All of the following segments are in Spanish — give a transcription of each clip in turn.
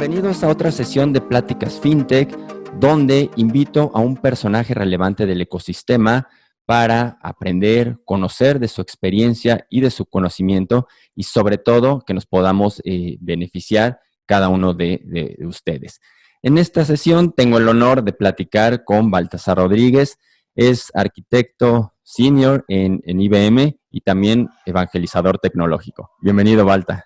Bienvenidos a otra sesión de Pláticas FinTech, donde invito a un personaje relevante del ecosistema para aprender, conocer de su experiencia y de su conocimiento y sobre todo que nos podamos beneficiar cada uno de ustedes. En esta sesión tengo el honor de platicar con Baltasar Rodríguez, es arquitecto senior en IBM y también evangelizador tecnológico. Bienvenido, Balta.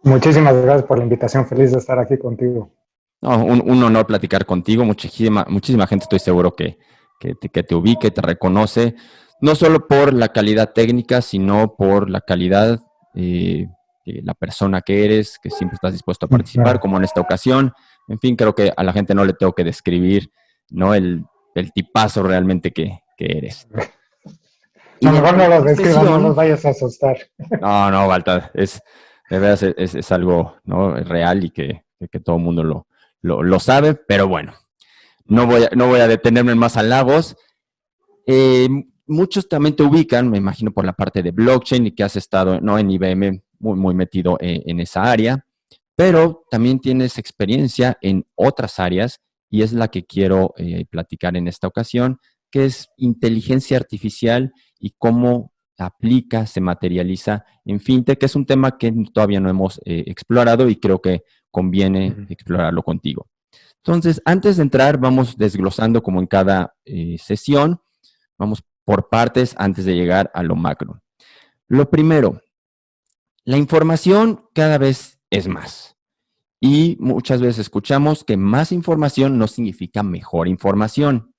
Muchísimas gracias por la invitación, feliz de estar aquí contigo. No, un honor platicar contigo, muchísima gente estoy seguro que te ubique, te reconoce, no solo por la calidad técnica, sino por la calidad de la persona que eres, que siempre estás dispuesto a participar, como en esta ocasión. En fin, creo que a la gente no le tengo que describir, ¿no? el tipazo realmente que eres. No, mejor no los describas, no los vayas a asustar. No, Walter, de verdad es algo, ¿no?, real y que todo el mundo lo sabe, pero bueno, no voy a detenerme en más halagos. Muchos también te ubican, me imagino, por la parte de blockchain y que has estado, ¿no?, en IBM muy metido en esa área, pero también tienes experiencia en otras áreas y es la que quiero platicar en esta ocasión, que es inteligencia artificial y cómo aplica, se materializa en FinTech, que es un tema que todavía no hemos explorado y creo que conviene explorarlo contigo. Entonces, antes de entrar, vamos desglosando como en cada sesión, vamos por partes antes de llegar a lo macro. Lo primero, la información cada vez es más. Y muchas veces escuchamos que más información no significa mejor información.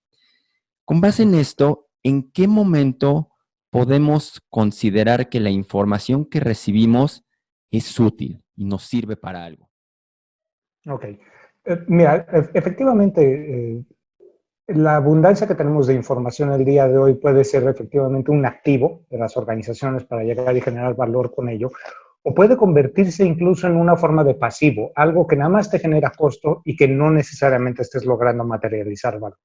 Con base en esto, ¿en qué momento podemos considerar que la información que recibimos es útil y nos sirve para algo? Ok. Mira, efectivamente, la abundancia que tenemos de información el día de hoy puede ser efectivamente un activo de las organizaciones para llegar y generar valor con ello, o puede convertirse incluso en una forma de pasivo, algo que nada más te genera costo y que no necesariamente estés logrando materializar valor.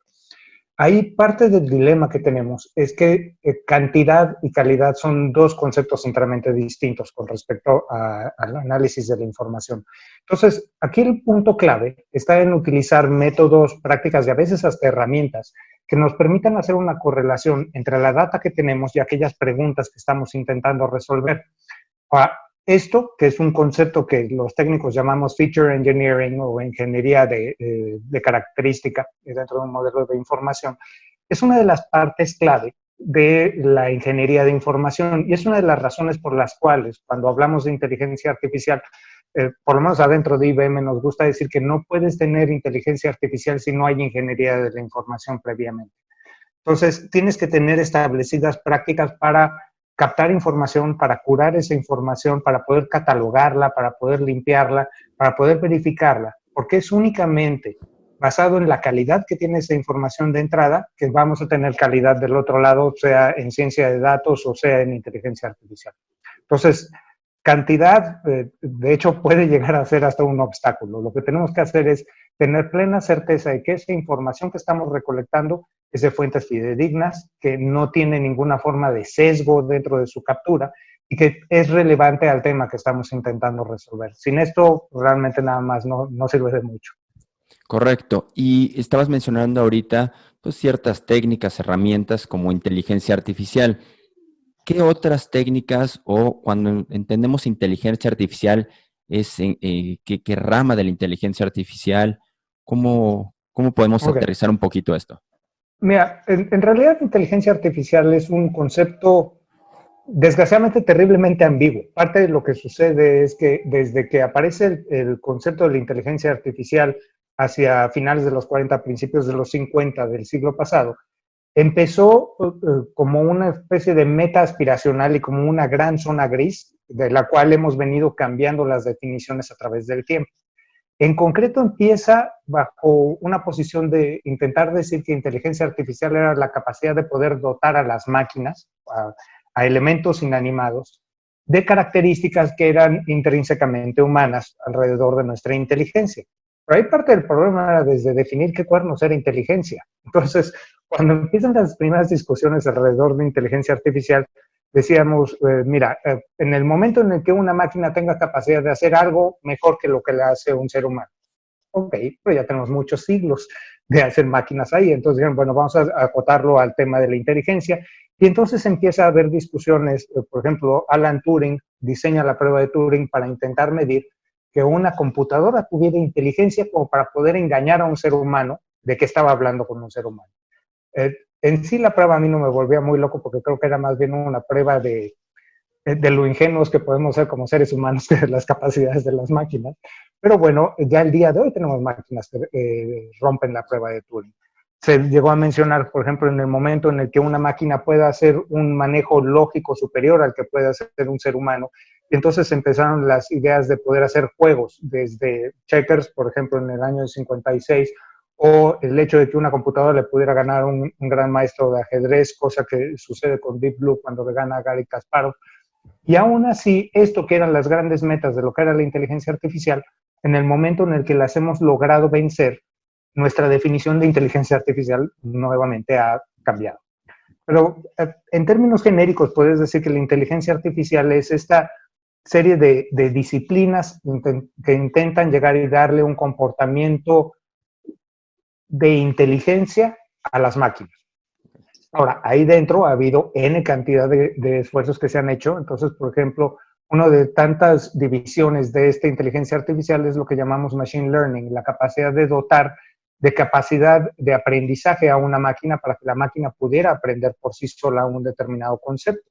Ahí parte del dilema que tenemos es que cantidad y calidad son dos conceptos enteramente distintos con respecto al análisis de la información. Entonces, aquí el punto clave está en utilizar métodos, prácticas y a veces hasta herramientas que nos permitan hacer una correlación entre la data que tenemos y aquellas preguntas que estamos intentando resolver. Esto, que es un concepto que los técnicos llamamos feature engineering o ingeniería de característica dentro de un modelo de información, es una de las partes clave de la ingeniería de información y es una de las razones por las cuales cuando hablamos de inteligencia artificial, por lo menos adentro de IBM nos gusta decir que no puedes tener inteligencia artificial si no hay ingeniería de la información previamente. Entonces, tienes que tener establecidas prácticas para captar información, para curar esa información, para poder catalogarla, para poder limpiarla, para poder verificarla, porque es únicamente basado en la calidad que tiene esa información de entrada que vamos a tener calidad del otro lado, sea en ciencia de datos o sea en inteligencia artificial. Entonces, cantidad, de hecho, puede llegar a ser hasta un obstáculo. Lo que tenemos que hacer es tener plena certeza de que esa información que estamos recolectando es de fuentes fidedignas, que no tiene ninguna forma de sesgo dentro de su captura y que es relevante al tema que estamos intentando resolver. Sin esto, realmente nada más no sirve de mucho. Correcto. Y estabas mencionando ahorita pues, ciertas técnicas, herramientas como inteligencia artificial. ¿Qué otras técnicas o cuando entendemos inteligencia artificial, qué rama de la inteligencia artificial? ¿Cómo podemos aterrizar un poquito esto? Mira, en realidad inteligencia artificial es un concepto desgraciadamente terriblemente ambiguo. Parte de lo que sucede es que desde que aparece el concepto de la inteligencia artificial hacia finales de los 40, principios de los 50 del siglo pasado, empezó como una especie de meta aspiracional y como una gran zona gris de la cual hemos venido cambiando las definiciones a través del tiempo. En concreto empieza bajo una posición de intentar decir que inteligencia artificial era la capacidad de poder dotar a las máquinas, a elementos inanimados, de características que eran intrínsecamente humanas alrededor de nuestra inteligencia. Pero ahí parte del problema era desde definir qué cuernos era inteligencia. Entonces, cuando empiezan las primeras discusiones alrededor de inteligencia artificial, decíamos, mira, en el momento en el que una máquina tenga capacidad de hacer algo mejor que lo que le hace un ser humano, Ok, pero ya tenemos muchos siglos de hacer máquinas ahí. Entonces dijeron, bueno, vamos a acotarlo al tema de la inteligencia. Y entonces empieza a haber discusiones. Por ejemplo, Alan Turing diseña la prueba de Turing para intentar medir que una computadora tuviera inteligencia como para poder engañar a un ser humano de que estaba hablando con un ser humano. En sí la prueba a mí no me volvía muy loco porque creo que era más bien una prueba de lo ingenuos que podemos ser como seres humanos, que las capacidades de las máquinas. Pero bueno, ya el día de hoy tenemos máquinas que rompen la prueba de Turing. Se llegó a mencionar, por ejemplo, en el momento en el que una máquina pueda hacer un manejo lógico superior al que puede hacer un ser humano. Y entonces empezaron las ideas de poder hacer juegos, desde checkers, por ejemplo, en el año 56, o el hecho de que una computadora le pudiera ganar a un gran maestro de ajedrez, cosa que sucede con Deep Blue cuando le gana a Garry Kasparov. Y aún así, esto que eran las grandes metas de lo que era la inteligencia artificial, en el momento en el que las hemos logrado vencer, nuestra definición de inteligencia artificial nuevamente ha cambiado. Pero en términos genéricos, puedes decir que la inteligencia artificial es esta serie de disciplinas que intentan llegar y darle un comportamiento de inteligencia a las máquinas. Ahora, ahí dentro ha habido N cantidad de esfuerzos que se han hecho. Entonces, por ejemplo, una de tantas divisiones de esta inteligencia artificial es lo que llamamos machine learning, la capacidad de dotar de capacidad de aprendizaje a una máquina para que la máquina pudiera aprender por sí sola un determinado concepto.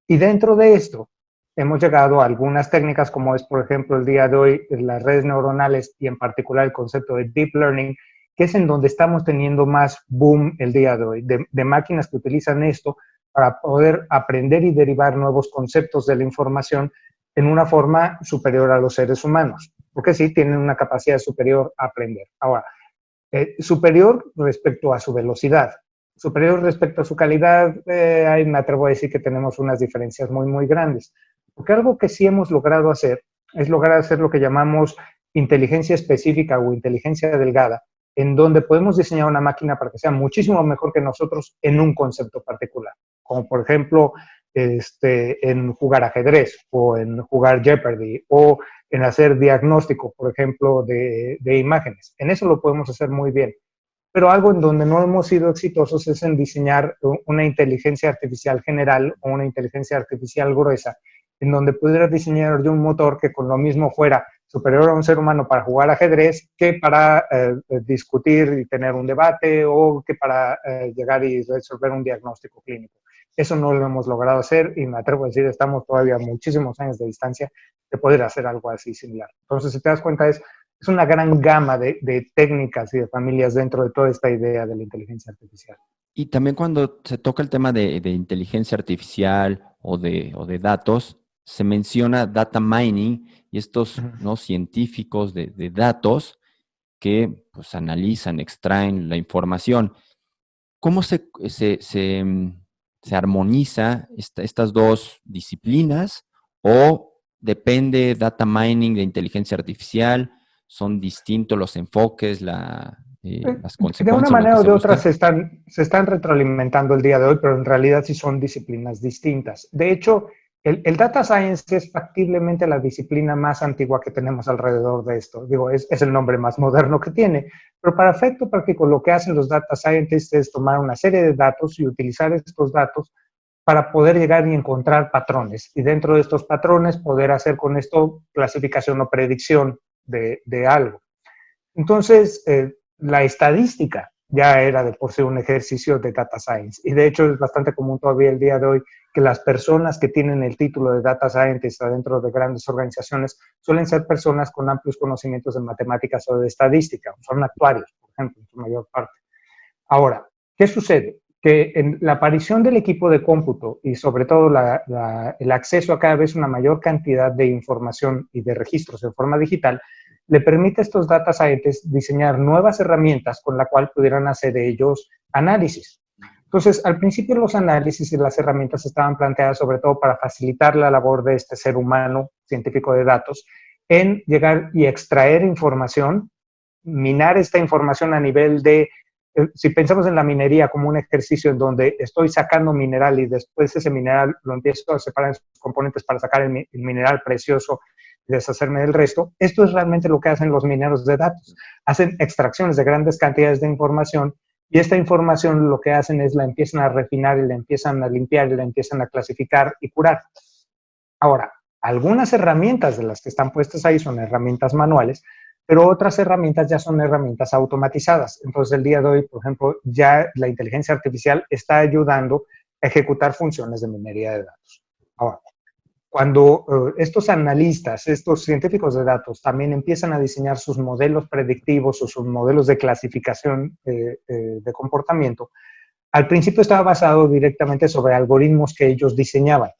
Y dentro de esto hemos llegado a algunas técnicas como es, por ejemplo, el día de hoy las redes neuronales y en particular el concepto de deep learning, que es en donde estamos teniendo más boom el día de hoy, de máquinas que utilizan esto para poder aprender y derivar nuevos conceptos de la información en una forma superior a los seres humanos, porque sí tienen una capacidad superior a aprender. Ahora, superior respecto a su velocidad, superior respecto a su calidad, ahí me atrevo a decir que tenemos unas diferencias muy, muy grandes. Porque algo que sí hemos logrado hacer es lograr hacer lo que llamamos inteligencia específica o inteligencia delgada, en donde podemos diseñar una máquina para que sea muchísimo mejor que nosotros en un concepto particular, como por ejemplo en jugar ajedrez o en jugar Jeopardy o en hacer diagnóstico, por ejemplo, de imágenes. En eso lo podemos hacer muy bien. Pero algo en donde no hemos sido exitosos es en diseñar una inteligencia artificial general o una inteligencia artificial gruesa, en donde pudiera diseñar yo un motor que con lo mismo fuera superior a un ser humano para jugar ajedrez que para discutir y tener un debate o que para llegar y resolver un diagnóstico clínico. Eso no lo hemos logrado hacer y me atrevo a decir, estamos todavía a muchísimos años de distancia de poder hacer algo así similar. Entonces, si te das cuenta, es una gran gama de técnicas y de familias dentro de toda esta idea de la inteligencia artificial. Y también cuando se toca el tema de inteligencia artificial o de datos, se menciona data mining y estos ¿no? científicos de datos que pues, analizan, extraen la información. ¿Cómo se armoniza estas dos disciplinas o depende data mining de inteligencia artificial? ¿Son distintos los enfoques, las De una consecuencias, lo que manera o se de otra busca? se están retroalimentando el día de hoy, pero en realidad sí son disciplinas distintas. De hecho, el data science es factiblemente la disciplina más antigua que tenemos alrededor de esto. Digo, es el nombre más moderno que tiene, pero para efecto práctico lo que hacen los data scientists es tomar una serie de datos y utilizar estos datos para poder llegar y encontrar patrones. Y dentro de estos patrones poder hacer con esto clasificación o predicción de algo. Entonces, la estadística ya era de por sí un ejercicio de data science. Y de hecho es bastante común todavía el día de hoy que las personas que tienen el título de data scientist dentro de grandes organizaciones suelen ser personas con amplios conocimientos de matemáticas o de estadística. Son actuarios, por ejemplo, en su mayor parte. Ahora, ¿qué sucede? Que en la aparición del equipo de cómputo y sobre todo el acceso a cada vez una mayor cantidad de información y de registros en forma digital, le permite a estos data scientists diseñar nuevas herramientas con la cual pudieran hacer ellos análisis. Entonces, al principio los análisis y las herramientas estaban planteadas sobre todo para facilitar la labor de este ser humano científico de datos en llegar y extraer información, minar esta información a nivel de, si pensamos en la minería como un ejercicio en donde estoy sacando mineral y después ese mineral lo empiezo a separar en sus componentes para sacar el mineral precioso y deshacerme del resto. Esto es realmente lo que hacen los mineros de datos. Hacen extracciones de grandes cantidades de información y esta información lo que hacen es la empiezan a refinar y la empiezan a limpiar y la empiezan a clasificar y curar. Ahora, algunas herramientas de las que están puestas ahí son herramientas manuales, pero otras herramientas ya son herramientas automatizadas. Entonces, el día de hoy, por ejemplo, ya la inteligencia artificial está ayudando a ejecutar funciones de minería de datos. Ahora, cuando estos analistas, estos científicos de datos también empiezan a diseñar sus modelos predictivos o sus modelos de clasificación de comportamiento, al principio estaba basado directamente sobre algoritmos que ellos diseñaban.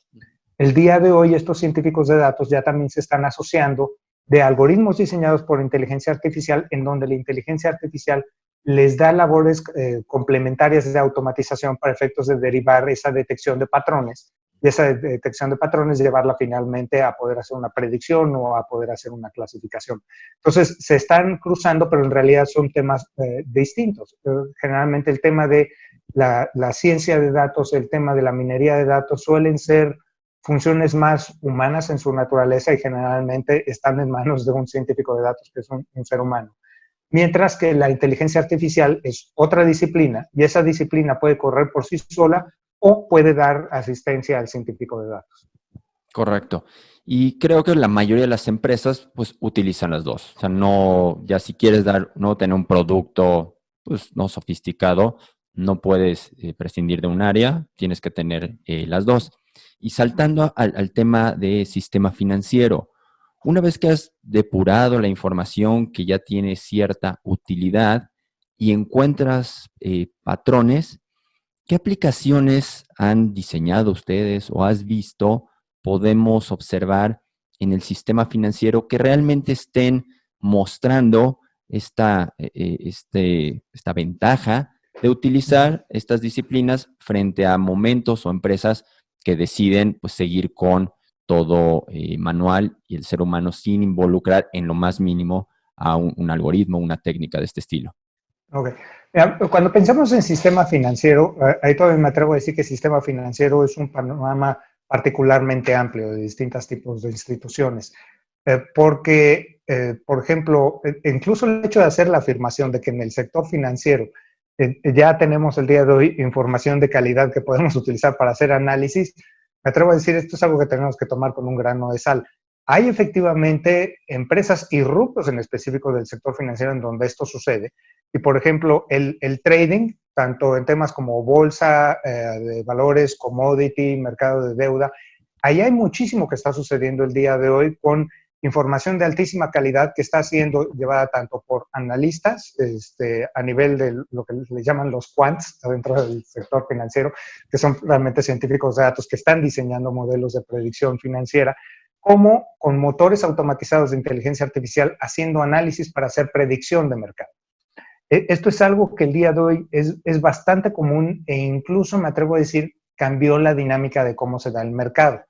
El día de hoy estos científicos de datos ya también se están asociando de algoritmos diseñados por inteligencia artificial, en donde la inteligencia artificial les da labores complementarias de automatización para efectos de derivar esa detección de patrones, y esa detección de patrones llevarla finalmente a poder hacer una predicción o a poder hacer una clasificación. Entonces, se están cruzando, pero en realidad son temas distintos. Generalmente el tema de la ciencia de datos, el tema de la minería de datos suelen ser funciones más humanas en su naturaleza y generalmente están en manos de un científico de datos que es un ser humano. Mientras que la inteligencia artificial es otra disciplina y esa disciplina puede correr por sí sola o puede dar asistencia al científico de datos. Correcto. Y creo que la mayoría de las empresas pues utilizan las dos. O sea, no, ya si quieres tener un producto pues no sofisticado, no puedes prescindir de un área, tienes que tener las dos. Y saltando al tema de sistema financiero, una vez que has depurado la información que ya tiene cierta utilidad y encuentras patrones, ¿qué aplicaciones han diseñado ustedes o has visto podemos observar en el sistema financiero que realmente estén mostrando esta ventaja de utilizar estas disciplinas frente a momentos o empresas que deciden pues, seguir con todo manual y el ser humano sin involucrar en lo más mínimo a un algoritmo, una técnica de este estilo? Ok. Cuando pensamos en sistema financiero, ahí todavía me atrevo a decir que sistema financiero es un panorama particularmente amplio de distintos tipos de instituciones. Porque, por ejemplo, incluso el hecho de hacer la afirmación de que en el sector financiero ya tenemos el día de hoy información de calidad que podemos utilizar para hacer análisis, me atrevo a decir esto es algo que tenemos que tomar con un grano de sal. Hay efectivamente empresas y rubros en específico del sector financiero en donde esto sucede. Y, por ejemplo, el trading, tanto en temas como bolsa de valores, commodity, mercado de deuda, ahí hay muchísimo que está sucediendo el día de hoy con información de altísima calidad que está siendo llevada tanto por analistas a nivel de lo que le llaman los quants dentro del sector financiero, que son realmente científicos de datos que están diseñando modelos de predicción financiera, como con motores automatizados de inteligencia artificial haciendo análisis para hacer predicción de mercado. Esto es algo que el día de hoy es bastante común e incluso me atrevo a decir cambió la dinámica de cómo se da el mercado.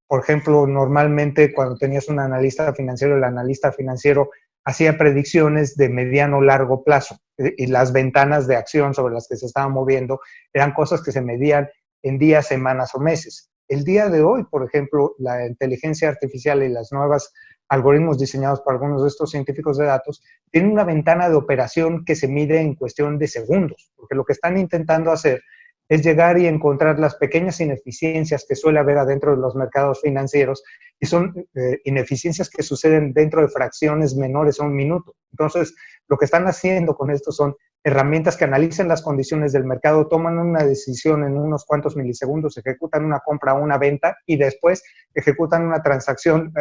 Por ejemplo, normalmente cuando tenías un analista financiero, el analista financiero hacía predicciones de mediano o largo plazo y las ventanas de acción sobre las que se estaban moviendo eran cosas que se medían en días, semanas o meses. El día de hoy, por ejemplo, la inteligencia artificial y las nuevas algoritmos diseñados por algunos de estos científicos de datos tienen una ventana de operación que se mide en cuestión de segundos, porque lo que están intentando hacer es llegar y encontrar las pequeñas ineficiencias que suele haber adentro de los mercados financieros y son ineficiencias que suceden dentro de fracciones menores a un minuto. Entonces, lo que están haciendo con esto son herramientas que analizan las condiciones del mercado, toman una decisión en unos cuantos milisegundos, ejecutan una compra o una venta y después ejecutan una transacción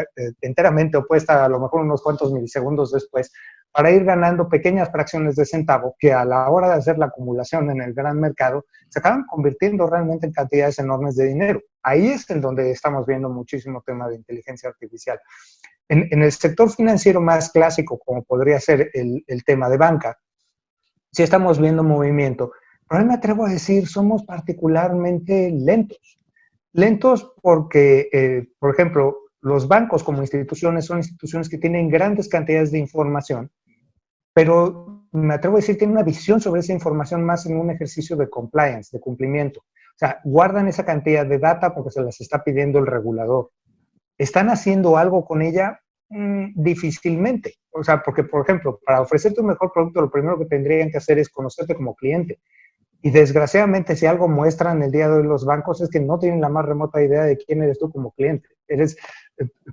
enteramente opuesta, a lo mejor unos cuantos milisegundos después, para ir ganando pequeñas fracciones de centavo que a la hora de hacer la acumulación en el gran mercado se acaban convirtiendo realmente en cantidades enormes de dinero. Ahí es en donde estamos viendo muchísimo tema de inteligencia artificial. En el sector financiero más clásico, como podría ser el tema de banca, sí estamos viendo movimiento, pero me atrevo a decir, somos particularmente lentos. Lentos porque, por ejemplo, los bancos como instituciones son instituciones que tienen grandes cantidades de información, pero me atrevo a decir, tienen una visión sobre esa información más en un ejercicio de compliance, de cumplimiento. O sea, guardan esa cantidad de data porque se las está pidiendo el regulador. ¿Están haciendo algo con ella? Difícilmente. O sea, porque, por ejemplo, para ofrecerte un mejor producto, lo primero que tendrían que hacer es conocerte como cliente. Y desgraciadamente, si algo muestran el día de hoy los bancos es que no tienen la más remota idea de quién eres tú como cliente. Eres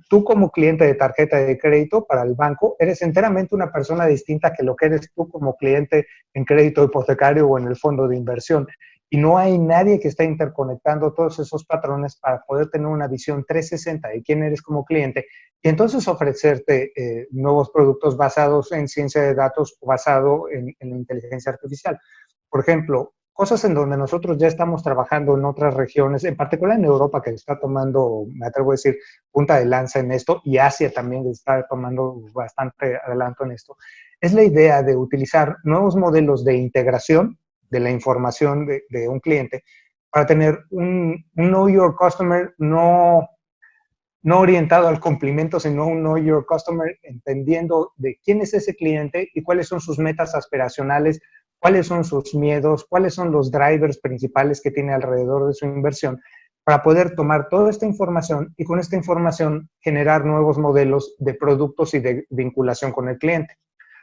tú como cliente de tarjeta de crédito para el banco, eres enteramente una persona distinta que lo que eres tú como cliente en crédito hipotecario o en el fondo de inversión. Y no hay nadie que esté interconectando todos esos patrones para poder tener una visión 360 de quién eres como cliente y entonces ofrecerte nuevos productos basados en ciencia de datos o basado en la inteligencia artificial. Por ejemplo, cosas en donde nosotros ya estamos trabajando en otras regiones, en particular en Europa, que está tomando, me atrevo a decir, punta de lanza en esto, y Asia también está tomando bastante adelanto en esto, es la idea de utilizar nuevos modelos de integración de la información de un cliente para tener un Know Your Customer no orientado al cumplimiento, sino un Know Your Customer, entendiendo de quién es ese cliente y cuáles son sus metas aspiracionales, cuáles son sus miedos, cuáles son los drivers principales que tiene alrededor de su inversión, para poder tomar toda esta información y con esta información generar nuevos modelos de productos y de vinculación con el cliente.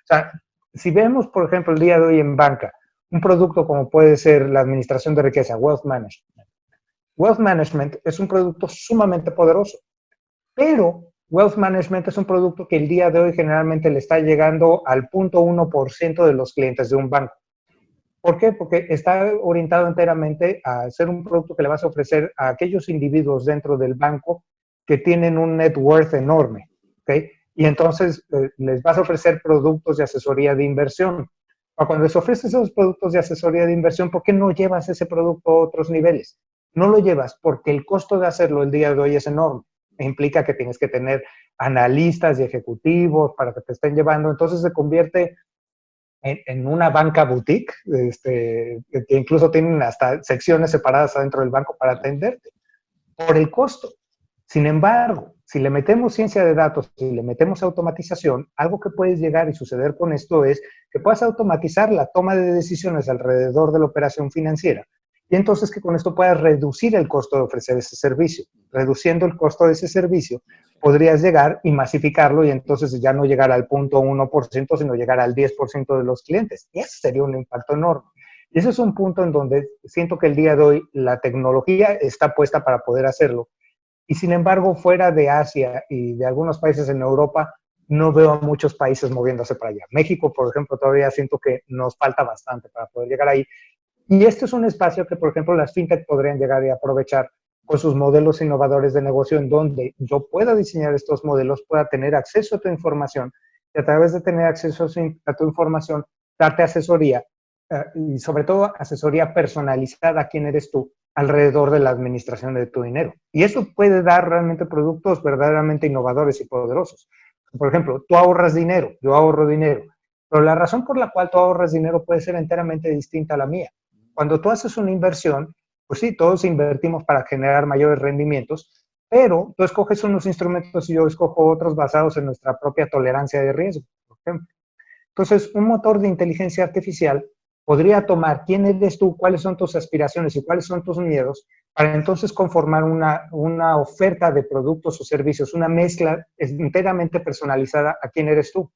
O sea, si vemos, por ejemplo, el día de hoy en banca, un producto como puede ser la administración de riqueza, Wealth Management. Wealth Management es un producto sumamente poderoso, pero Wealth Management es un producto que el día de hoy generalmente le está llegando al 0.1% de los clientes de un banco. ¿Por qué? Porque está orientado enteramente a ser un producto que le vas a ofrecer a aquellos individuos dentro del banco que tienen un net worth enorme, ¿ok? Y entonces les vas a ofrecer productos de asesoría de inversión. O cuando les ofreces esos productos de asesoría de inversión, ¿por qué no llevas ese producto a otros niveles? No lo llevas porque el costo de hacerlo el día de hoy es enorme. Implica que tienes que tener analistas y ejecutivos para que te estén llevando. Entonces se convierte en una banca boutique, que incluso tienen hasta secciones separadas adentro del banco para atenderte, por el costo. Sin embargo, si le metemos ciencia de datos, si le metemos automatización, algo que puede llegar y suceder con esto es que puedas automatizar la toma de decisiones alrededor de la operación financiera. Y entonces que con esto puedas reducir el costo de ofrecer ese servicio. Reduciendo el costo de ese servicio, podrías llegar y masificarlo y entonces ya no llegar al 0.1%, sino llegar al 10% de los clientes. Y ese sería un impacto enorme. Y ese es un punto en donde siento que el día de hoy la tecnología está puesta para poder hacerlo. Y sin embargo, fuera de Asia y de algunos países en Europa, no veo a muchos países moviéndose para allá. México, por ejemplo, todavía siento que nos falta bastante para poder llegar ahí. Y este es un espacio que, por ejemplo, las fintech podrían llegar y aprovechar con sus modelos innovadores de negocio, en donde yo pueda diseñar estos modelos, pueda tener acceso a tu información y a través de tener acceso a tu información, darte asesoría y sobre todo asesoría personalizada a quién eres tú alrededor de la administración de tu dinero. Y eso puede dar realmente productos verdaderamente innovadores y poderosos. Por ejemplo, tú ahorras dinero, yo ahorro dinero, pero la razón por la cual tú ahorras dinero puede ser enteramente distinta a la mía. Cuando tú haces una inversión, pues sí, todos invertimos para generar mayores rendimientos, pero tú escoges unos instrumentos y yo escojo otros basados en nuestra propia tolerancia de riesgo, por ejemplo. Entonces, un motor de inteligencia artificial podría tomar quién eres tú, cuáles son tus aspiraciones y cuáles son tus miedos, para entonces conformar una oferta de productos o servicios, una mezcla enteramente personalizada a quién eres tú.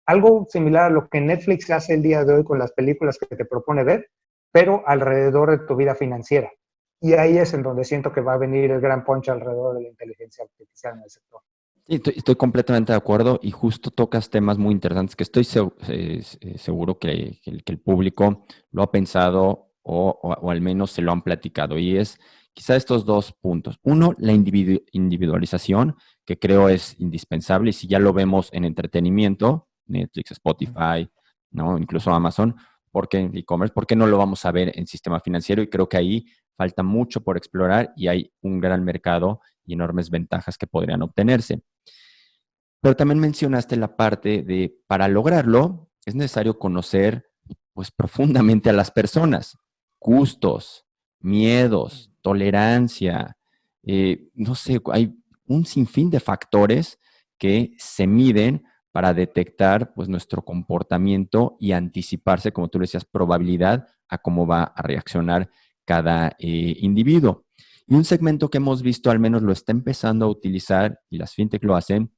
Algo similar a lo que Netflix hace el día de hoy con las películas que te propone ver, pero alrededor de tu vida financiera. Y ahí es en donde siento que va a venir el gran punch alrededor de la inteligencia artificial en el sector. Sí, estoy completamente de acuerdo y justo tocas temas muy interesantes que estoy seguro que el público lo ha pensado o al menos se lo han platicado. Y es quizá estos dos puntos. Uno, la individualización, que creo es indispensable. Y si ya lo vemos en entretenimiento, Netflix, Spotify, ¿no? Incluso Amazon, porque en e-commerce, ¿por qué no lo vamos a ver en sistema financiero? Y creo que ahí falta mucho por explorar y hay un gran mercado y enormes ventajas que podrían obtenerse. Pero también mencionaste la parte de, para lograrlo, es necesario conocer pues profundamente a las personas, gustos, miedos, tolerancia, no sé, hay un sinfín de factores que se miden para detectar pues nuestro comportamiento y anticiparse, como tú decías, probabilidad a cómo va a reaccionar cada individuo. Y un segmento que hemos visto, al menos lo está empezando a utilizar, y las fintech lo hacen,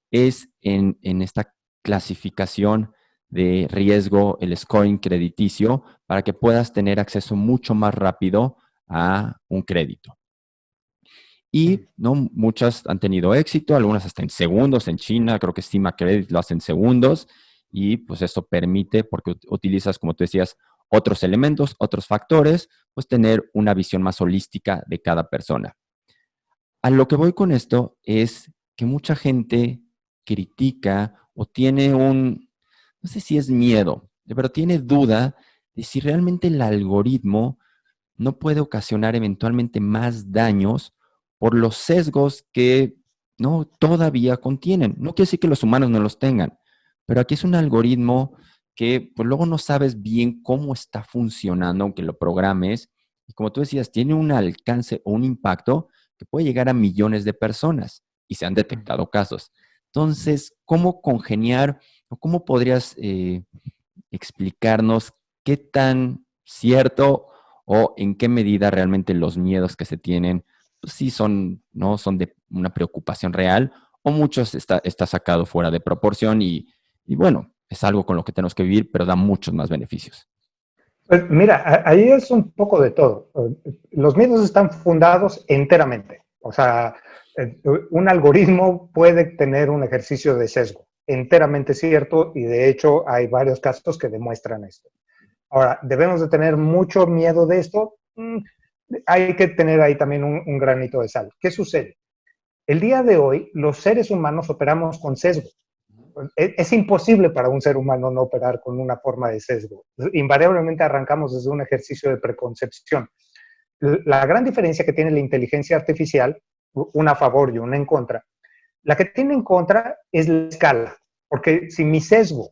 es en esta clasificación de riesgo, el scoring crediticio, para que puedas tener acceso mucho más rápido a un crédito. Y ¿no? Muchas han tenido éxito, algunas hasta en segundos. En China, creo que Estima Credit lo hace en segundos. Y pues esto permite, porque utilizas, como tú decías, otros elementos, otros factores, pues tener una visión más holística de cada persona. A lo que voy con esto es que mucha gente critica o tiene no sé si es miedo, pero tiene duda de si realmente el algoritmo no puede ocasionar eventualmente más daños por los sesgos que no todavía contienen. No quiere decir que los humanos no los tengan, pero aquí es un algoritmo que pues luego no sabes bien cómo está funcionando, aunque lo programes. Y como tú decías, tiene un alcance o un impacto que puede llegar a millones de personas y se han detectado casos. Entonces, ¿cómo congeniar o cómo podrías explicarnos qué tan cierto o en qué medida realmente los miedos que se tienen, pues sí son, ¿no? Son de una preocupación real o muchos está sacado fuera de proporción y bueno, es algo con lo que tenemos que vivir, pero da muchos más beneficios. Pues mira, ahí es un poco de todo. Los miedos están fundados enteramente. O sea, un algoritmo puede tener un ejercicio de sesgo, enteramente cierto, y de hecho hay varios casos que demuestran esto. Ahora, ¿debemos de tener mucho miedo de esto? Hay que tener ahí también un granito de sal. ¿Qué sucede? El día de hoy, los seres humanos operamos con sesgo. Es imposible para un ser humano no operar con una forma de sesgo. Invariablemente arrancamos desde un ejercicio de preconcepción. La gran diferencia que tiene la inteligencia artificial, una a favor y una en contra, la que tiene en contra es la escala, porque si mi sesgo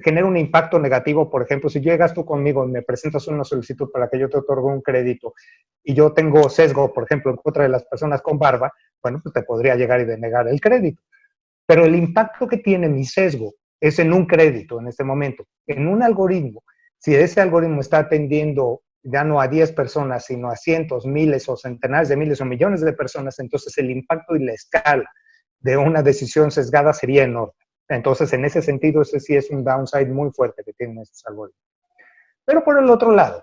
genera un impacto negativo, por ejemplo, si llegas tú conmigo y me presentas una solicitud para que yo te otorgue un crédito y yo tengo sesgo, por ejemplo, en contra de las personas con barba, bueno, pues te podría llegar y denegar el crédito. Pero el impacto que tiene mi sesgo es en un crédito en este momento. En un algoritmo, si ese algoritmo está atendiendo ya no a 10 personas, sino a cientos, miles o centenares de miles o millones de personas, entonces el impacto y la escala de una decisión sesgada sería enorme. Entonces, en ese sentido, ese sí es un downside muy fuerte que tienen estos algoritmos. Pero por el otro lado,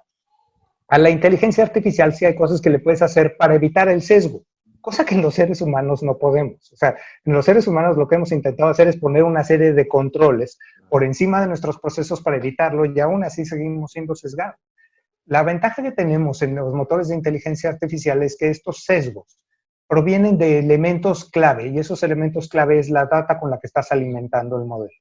a la inteligencia artificial sí hay cosas que le puedes hacer para evitar el sesgo, cosa que en los seres humanos no podemos. O sea, en los seres humanos lo que hemos intentado hacer es poner una serie de controles por encima de nuestros procesos para evitarlo y aún así seguimos siendo sesgados. La ventaja que tenemos en los motores de inteligencia artificial es que estos sesgos provienen de elementos clave y esos elementos clave es la data con la que estás alimentando el modelo.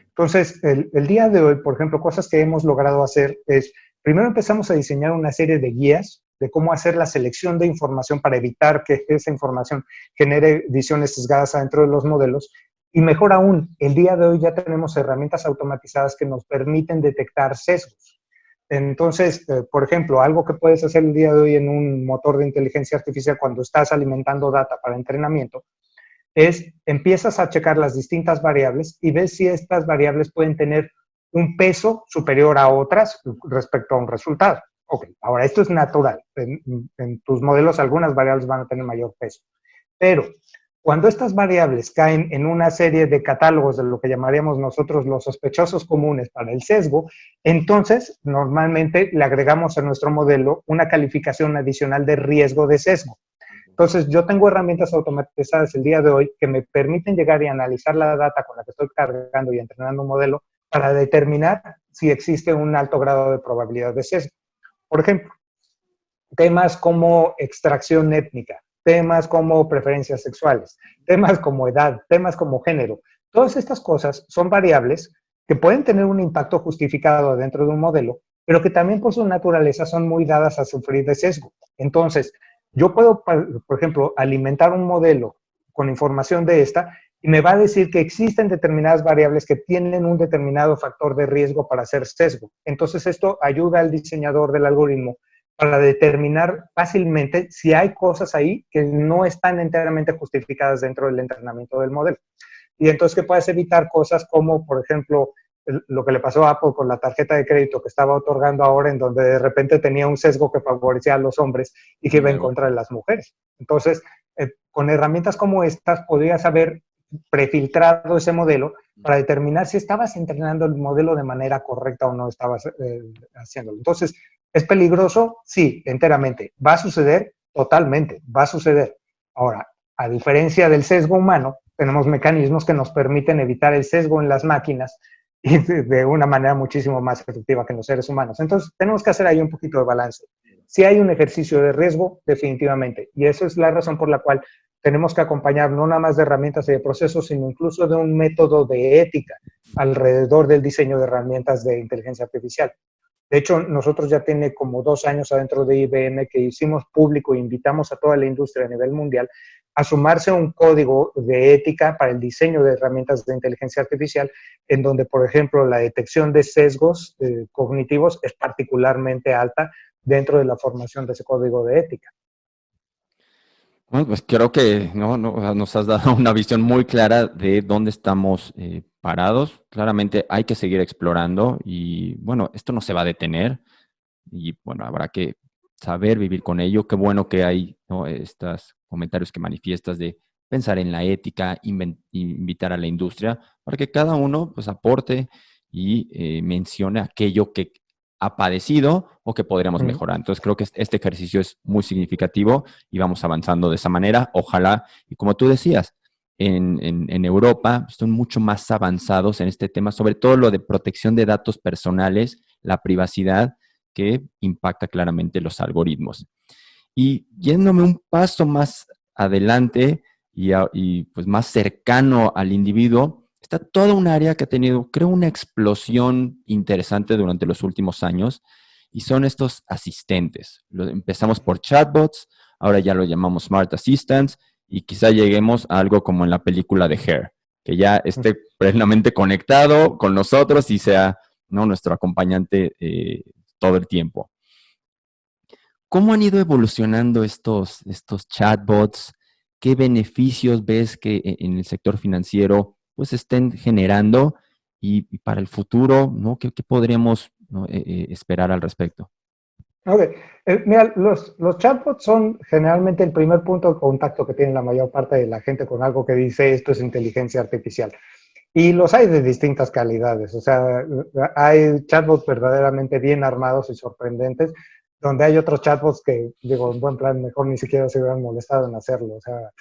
Entonces, el día de hoy, por ejemplo, cosas que hemos logrado hacer es, primero empezamos a diseñar una serie de guías de cómo hacer la selección de información para evitar que esa información genere visiones sesgadas adentro de los modelos. Y mejor aún, el día de hoy ya tenemos herramientas automatizadas que nos permiten detectar sesgos. Entonces, por ejemplo, algo que puedes hacer el día de hoy en un motor de inteligencia artificial cuando estás alimentando data para entrenamiento es empiezas a checar las distintas variables y ves si estas variables pueden tener un peso superior a otras respecto a un resultado. Ok, ahora esto es natural. En tus modelos algunas variables van a tener mayor peso. Pero cuando estas variables caen en una serie de catálogos de lo que llamaríamos nosotros los sospechosos comunes para el sesgo, entonces normalmente le agregamos a nuestro modelo una calificación adicional de riesgo de sesgo. Entonces, yo tengo herramientas automatizadas el día de hoy que me permiten llegar y analizar la data con la que estoy cargando y entrenando un modelo para determinar si existe un alto grado de probabilidad de sesgo. Por ejemplo, temas como extracción étnica, temas como preferencias sexuales, temas como edad, temas como género. Todas estas cosas son variables que pueden tener un impacto justificado dentro de un modelo, pero que también por su naturaleza son muy dadas a sufrir de sesgo. Entonces, yo puedo, por ejemplo, alimentar un modelo con información de esta y me va a decir que existen determinadas variables que tienen un determinado factor de riesgo para hacer sesgo. Entonces, esto ayuda al diseñador del algoritmo para determinar fácilmente si hay cosas ahí que no están enteramente justificadas dentro del entrenamiento del modelo. Y entonces que puedes evitar cosas como, por ejemplo, lo que le pasó a Apple con la tarjeta de crédito que estaba otorgando ahora, en donde de repente tenía un sesgo que favorecía a los hombres y que iba en contra de las mujeres. Entonces, con herramientas como estas, podrías haber prefiltrado ese modelo para determinar si estabas entrenando el modelo de manera correcta o no estabas haciéndolo. Entonces, ¿es peligroso? Sí, enteramente. ¿Va a suceder? Totalmente, va a suceder. Ahora, a diferencia del sesgo humano, tenemos mecanismos que nos permiten evitar el sesgo en las máquinas y de una manera muchísimo más efectiva que en los seres humanos. Entonces, tenemos que hacer ahí un poquito de balance. Si hay un ejercicio de riesgo, definitivamente. Y eso es la razón por la cual tenemos que acompañar no nada más de herramientas y de procesos, sino incluso de un método de ética alrededor del diseño de herramientas de inteligencia artificial. De hecho, nosotros ya tiene como 2 años adentro de IBM que hicimos público e invitamos a toda la industria a nivel mundial a sumarse a un código de ética para el diseño de herramientas de inteligencia artificial, en donde, por ejemplo, la detección de sesgos cognitivos es particularmente alta dentro de la formación de ese código de ética. Bueno, pues creo que nos has dado una visión muy clara de dónde estamos parados. Claramente hay que seguir explorando y bueno, esto no se va a detener y bueno, habrá que saber vivir con ello. Qué bueno que hay, ¿no?, estos comentarios que manifiestas de pensar en la ética, invitar a la industria para que cada uno pues aporte y mencione aquello que ha padecido o que podríamos mejorar. Entonces creo que este ejercicio es muy significativo y vamos avanzando de esa manera. Ojalá, y como tú decías, en Europa están mucho más avanzados en este tema, sobre todo lo de protección de datos personales, la privacidad, que impacta claramente los algoritmos. Y yéndome un paso más adelante y pues más cercano al individuo, está toda un área que ha tenido, creo, una explosión interesante durante los últimos años y son estos asistentes. Empezamos por chatbots, ahora ya lo llamamos Smart Assistants y quizá lleguemos a algo como en la película de Hair, que ya esté plenamente conectado con nosotros y sea, ¿no?, nuestro acompañante todo el tiempo. ¿Cómo han ido evolucionando estos chatbots? ¿Qué beneficios ves que en el sector financiero pues estén generando? Y para el futuro, ¿no?, ¿qué podríamos, ¿no?, esperar al respecto? Ok, mira, los chatbots son generalmente el primer punto de contacto que tiene la mayor parte de la gente con algo que dice esto es inteligencia artificial. Y los hay de distintas calidades, o sea, hay chatbots verdaderamente bien armados y sorprendentes, donde hay otros chatbots que, digo, en buen plan, mejor ni siquiera se hubieran molestado en hacerlo. O sea,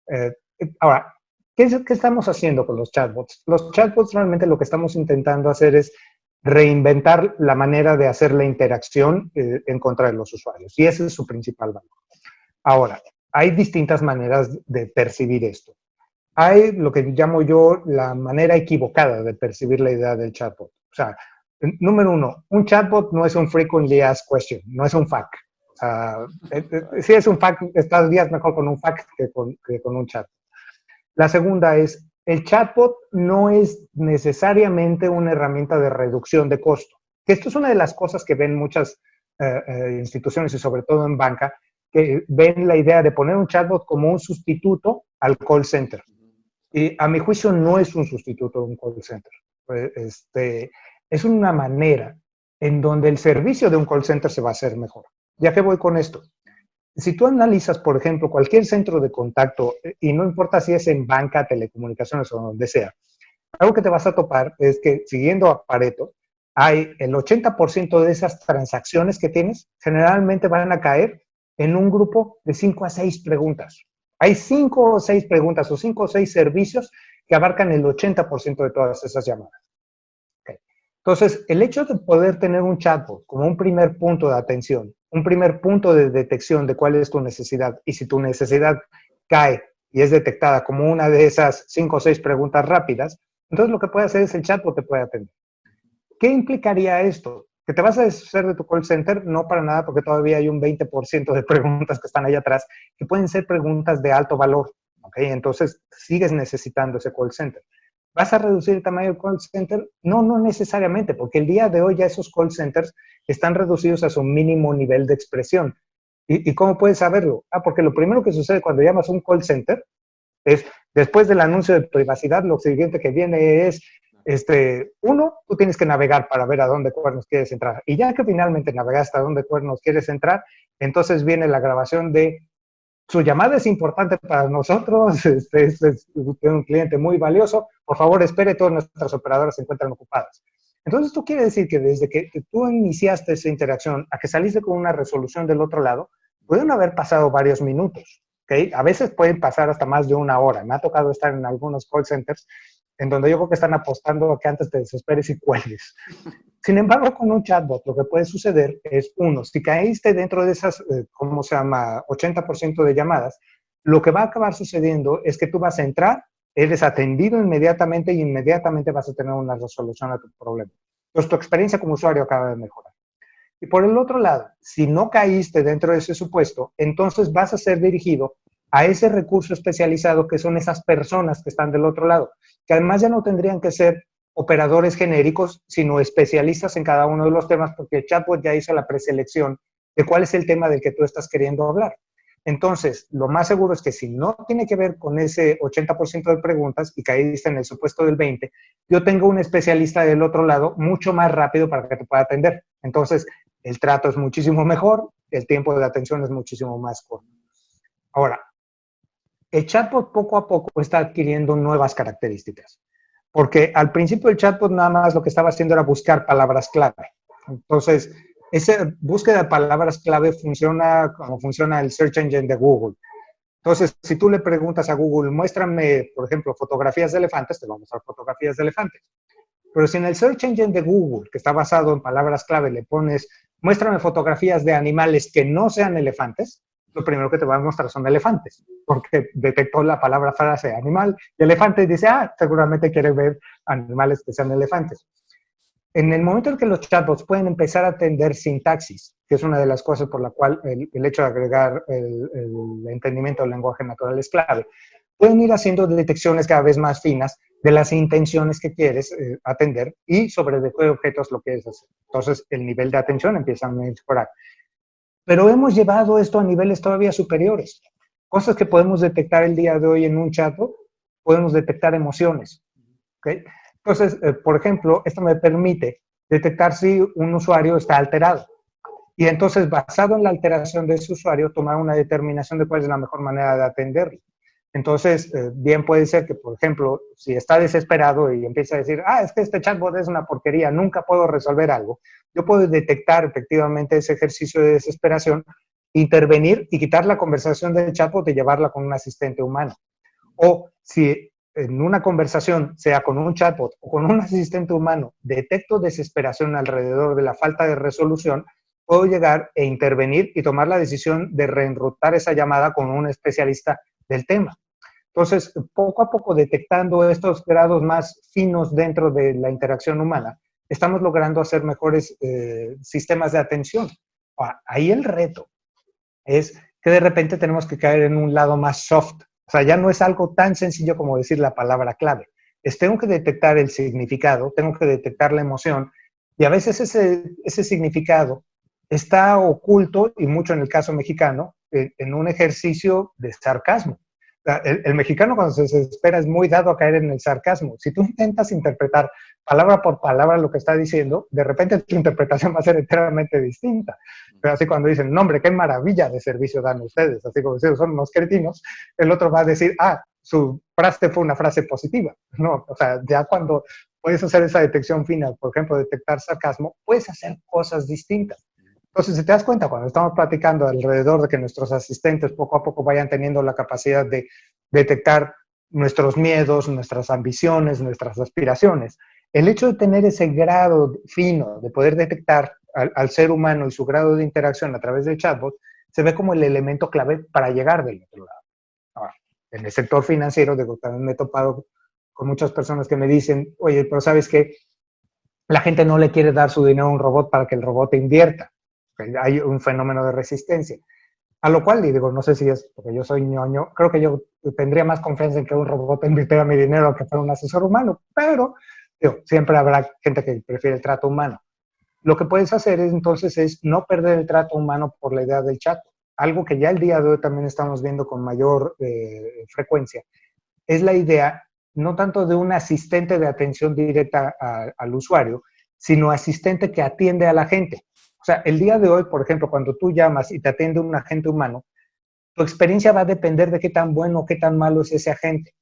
eh, ahora, ¿qué estamos haciendo con los chatbots? Los chatbots realmente lo que estamos intentando hacer es reinventar la manera de hacer la interacción en contra de los usuarios, y ese es su principal valor. Ahora, hay distintas maneras de percibir esto. Hay lo que llamo yo la manera equivocada de percibir la idea del chatbot. O sea, número uno, un chatbot no es un frequently asked question, no es un FAQ. O sea, si es un FAQ, estás días mejor con un FAQ que con un chat. La segunda es, el chatbot no es necesariamente una herramienta de reducción de costo. Esto es una de las cosas que ven muchas instituciones y sobre todo en banca, que ven la idea de poner un chatbot como un sustituto al call center. Y a mi juicio no es un sustituto de un call center. Es una manera en donde el servicio de un call center se va a hacer mejor. ¿Ya qué voy con esto? Si tú analizas, por ejemplo, cualquier centro de contacto, y no importa si es en banca, telecomunicaciones o donde sea, algo que te vas a topar es que, siguiendo a Pareto, hay el 80% de esas transacciones que tienes generalmente van a caer en un grupo de 5 a 6 preguntas. Hay 5 o 6 preguntas o 5 o 6 servicios que abarcan el 80% de todas esas llamadas. Okay. Entonces, el hecho de poder tener un chatbot como un primer punto de atención, un primer punto de detección de cuál es tu necesidad, y si tu necesidad cae y es detectada como una de esas 5 o 6 preguntas rápidas, entonces lo que puede hacer es el chatbot te puede atender. ¿Qué implicaría esto? ¿Que te vas a deshacer de tu call center? No, para nada, porque todavía hay un 20% de preguntas que están ahí atrás que pueden ser preguntas de alto valor. ¿Okay? Entonces, sigues necesitando ese call center. ¿Vas a reducir el tamaño del call center? No, no necesariamente, porque el día de hoy ya esos call centers están reducidos a su mínimo nivel de expresión. ¿Y cómo puedes saberlo? Porque lo primero que sucede cuando llamas a un call center es, después del anuncio de privacidad, lo siguiente que viene es Uno, tú tienes que navegar para ver a dónde cuernos quieres entrar. Y ya que finalmente navegaste a dónde cuernos quieres entrar, entonces viene la grabación de su llamada es importante para nosotros, es un cliente muy valioso, por favor espere, todas nuestras operadoras se encuentran ocupadas. Entonces, esto quiere decir que desde que tú iniciaste esa interacción a que saliste con una resolución del otro lado, pueden haber pasado varios minutos, ¿ok? A veces pueden pasar hasta más de una hora. Me ha tocado estar en algunos call centers en donde yo creo que están apostando a que antes te desesperes y cuelgues. Sin embargo, con un chatbot lo que puede suceder es, uno, si caíste dentro de esas, ¿cómo se llama?, 80% de llamadas, lo que va a acabar sucediendo es que tú vas a entrar, eres atendido inmediatamente y inmediatamente vas a tener una resolución a tu problema. Entonces, tu experiencia como usuario acaba de mejorar. Y por el otro lado, si no caíste dentro de ese supuesto, entonces vas a ser dirigido a ese recurso especializado que son esas personas que están del otro lado, que además ya no tendrían que ser operadores genéricos, sino especialistas en cada uno de los temas, porque el chatbot ya hizo la preselección de cuál es el tema del que tú estás queriendo hablar. Entonces, lo más seguro es que si no tiene que ver con ese 80% de preguntas y caíste en el supuesto del 20%, yo tengo un especialista del otro lado mucho más rápido para que te pueda atender. Entonces, el trato es muchísimo mejor, el tiempo de atención es muchísimo más corto. Ahora, el chatbot poco a poco está adquiriendo nuevas características. Porque al principio el chatbot nada más lo que estaba haciendo era buscar palabras clave. Entonces, esa búsqueda de palabras clave funciona como funciona el search engine de Google. Entonces, si tú le preguntas a Google, muéstrame, por ejemplo, fotografías de elefantes, te va a mostrar fotografías de elefantes. Pero si en el search engine de Google, que está basado en palabras clave, le pones, muéstrame fotografías de animales que no sean elefantes, lo primero que te va a mostrar son elefantes, porque detectó la palabra frase animal y elefante y dice, seguramente quiere ver animales que sean elefantes. En el momento en que los chatbots pueden empezar a atender sintaxis, que es una de las cosas por la cual el hecho de agregar el entendimiento del lenguaje natural es clave, pueden ir haciendo detecciones cada vez más finas de las intenciones que quieres atender y sobre de qué objetos lo quieres hacer. Entonces, el nivel de atención empieza a mejorar. Pero hemos llevado esto a niveles todavía superiores. Cosas que podemos detectar el día de hoy en un chatbot, podemos detectar emociones. ¿Okay? Entonces, por ejemplo, esto me permite detectar si un usuario está alterado. Y entonces, basado en la alteración de ese usuario, tomar una determinación de cuál es la mejor manera de atenderlo. Entonces, bien puede ser que, por ejemplo, si está desesperado y empieza a decir, es que este chatbot es una porquería, nunca puedo resolver algo, yo puedo detectar efectivamente ese ejercicio de desesperación, intervenir y quitar la conversación del chatbot y llevarla con un asistente humano. O si en una conversación, sea con un chatbot o con un asistente humano, detecto desesperación alrededor de la falta de resolución, puedo llegar e intervenir y tomar la decisión de reenrutar esa llamada con un especialista del tema. Entonces, poco a poco, detectando estos grados más finos dentro de la interacción humana, estamos logrando hacer mejores sistemas de atención. Ahí el reto es que de repente tenemos que caer en un lado más soft. O sea, ya no es algo tan sencillo como decir la palabra clave. Tengo que detectar el significado, tengo que detectar la emoción, y a veces ese significado está oculto, y mucho en el caso mexicano, en un ejercicio de sarcasmo. El mexicano cuando se desespera es muy dado a caer en el sarcasmo. Si tú intentas interpretar palabra por palabra lo que está diciendo, de repente tu interpretación va a ser enteramente distinta. Pero así cuando dicen, no hombre, qué maravilla de servicio dan ustedes, así como si son unos cretinos, el otro va a decir, su frase fue una frase positiva. No, o sea, ya cuando puedes hacer esa detección fina, por ejemplo, detectar sarcasmo, puedes hacer cosas distintas. Entonces, si te das cuenta, cuando estamos platicando alrededor de que nuestros asistentes poco a poco vayan teniendo la capacidad de detectar nuestros miedos, nuestras ambiciones, nuestras aspiraciones, el hecho de tener ese grado fino de poder detectar al ser humano y su grado de interacción a través del chatbot, se ve como el elemento clave para llegar del otro lado. Ahora, en el sector financiero, también me he topado con muchas personas que me dicen, oye, pero ¿sabes qué? La gente no le quiere dar su dinero a un robot para que el robot invierta. Hay un fenómeno de resistencia. A lo cual, y digo, no sé si es porque yo soy ñoño, creo que yo tendría más confianza en que un robot invirtiera mi dinero que fuera un asesor humano, pero digo, siempre habrá gente que prefiere el trato humano. Lo que puedes hacer entonces es no perder el trato humano por la idea del chat. Algo que ya el día de hoy también estamos viendo con mayor frecuencia es la idea no tanto de un asistente de atención directa al usuario, sino asistente que atiende a la gente. O sea, el día de hoy, por ejemplo, cuando tú llamas y te atiende un agente humano, tu experiencia va a depender de qué tan bueno o qué tan malo es ese agente.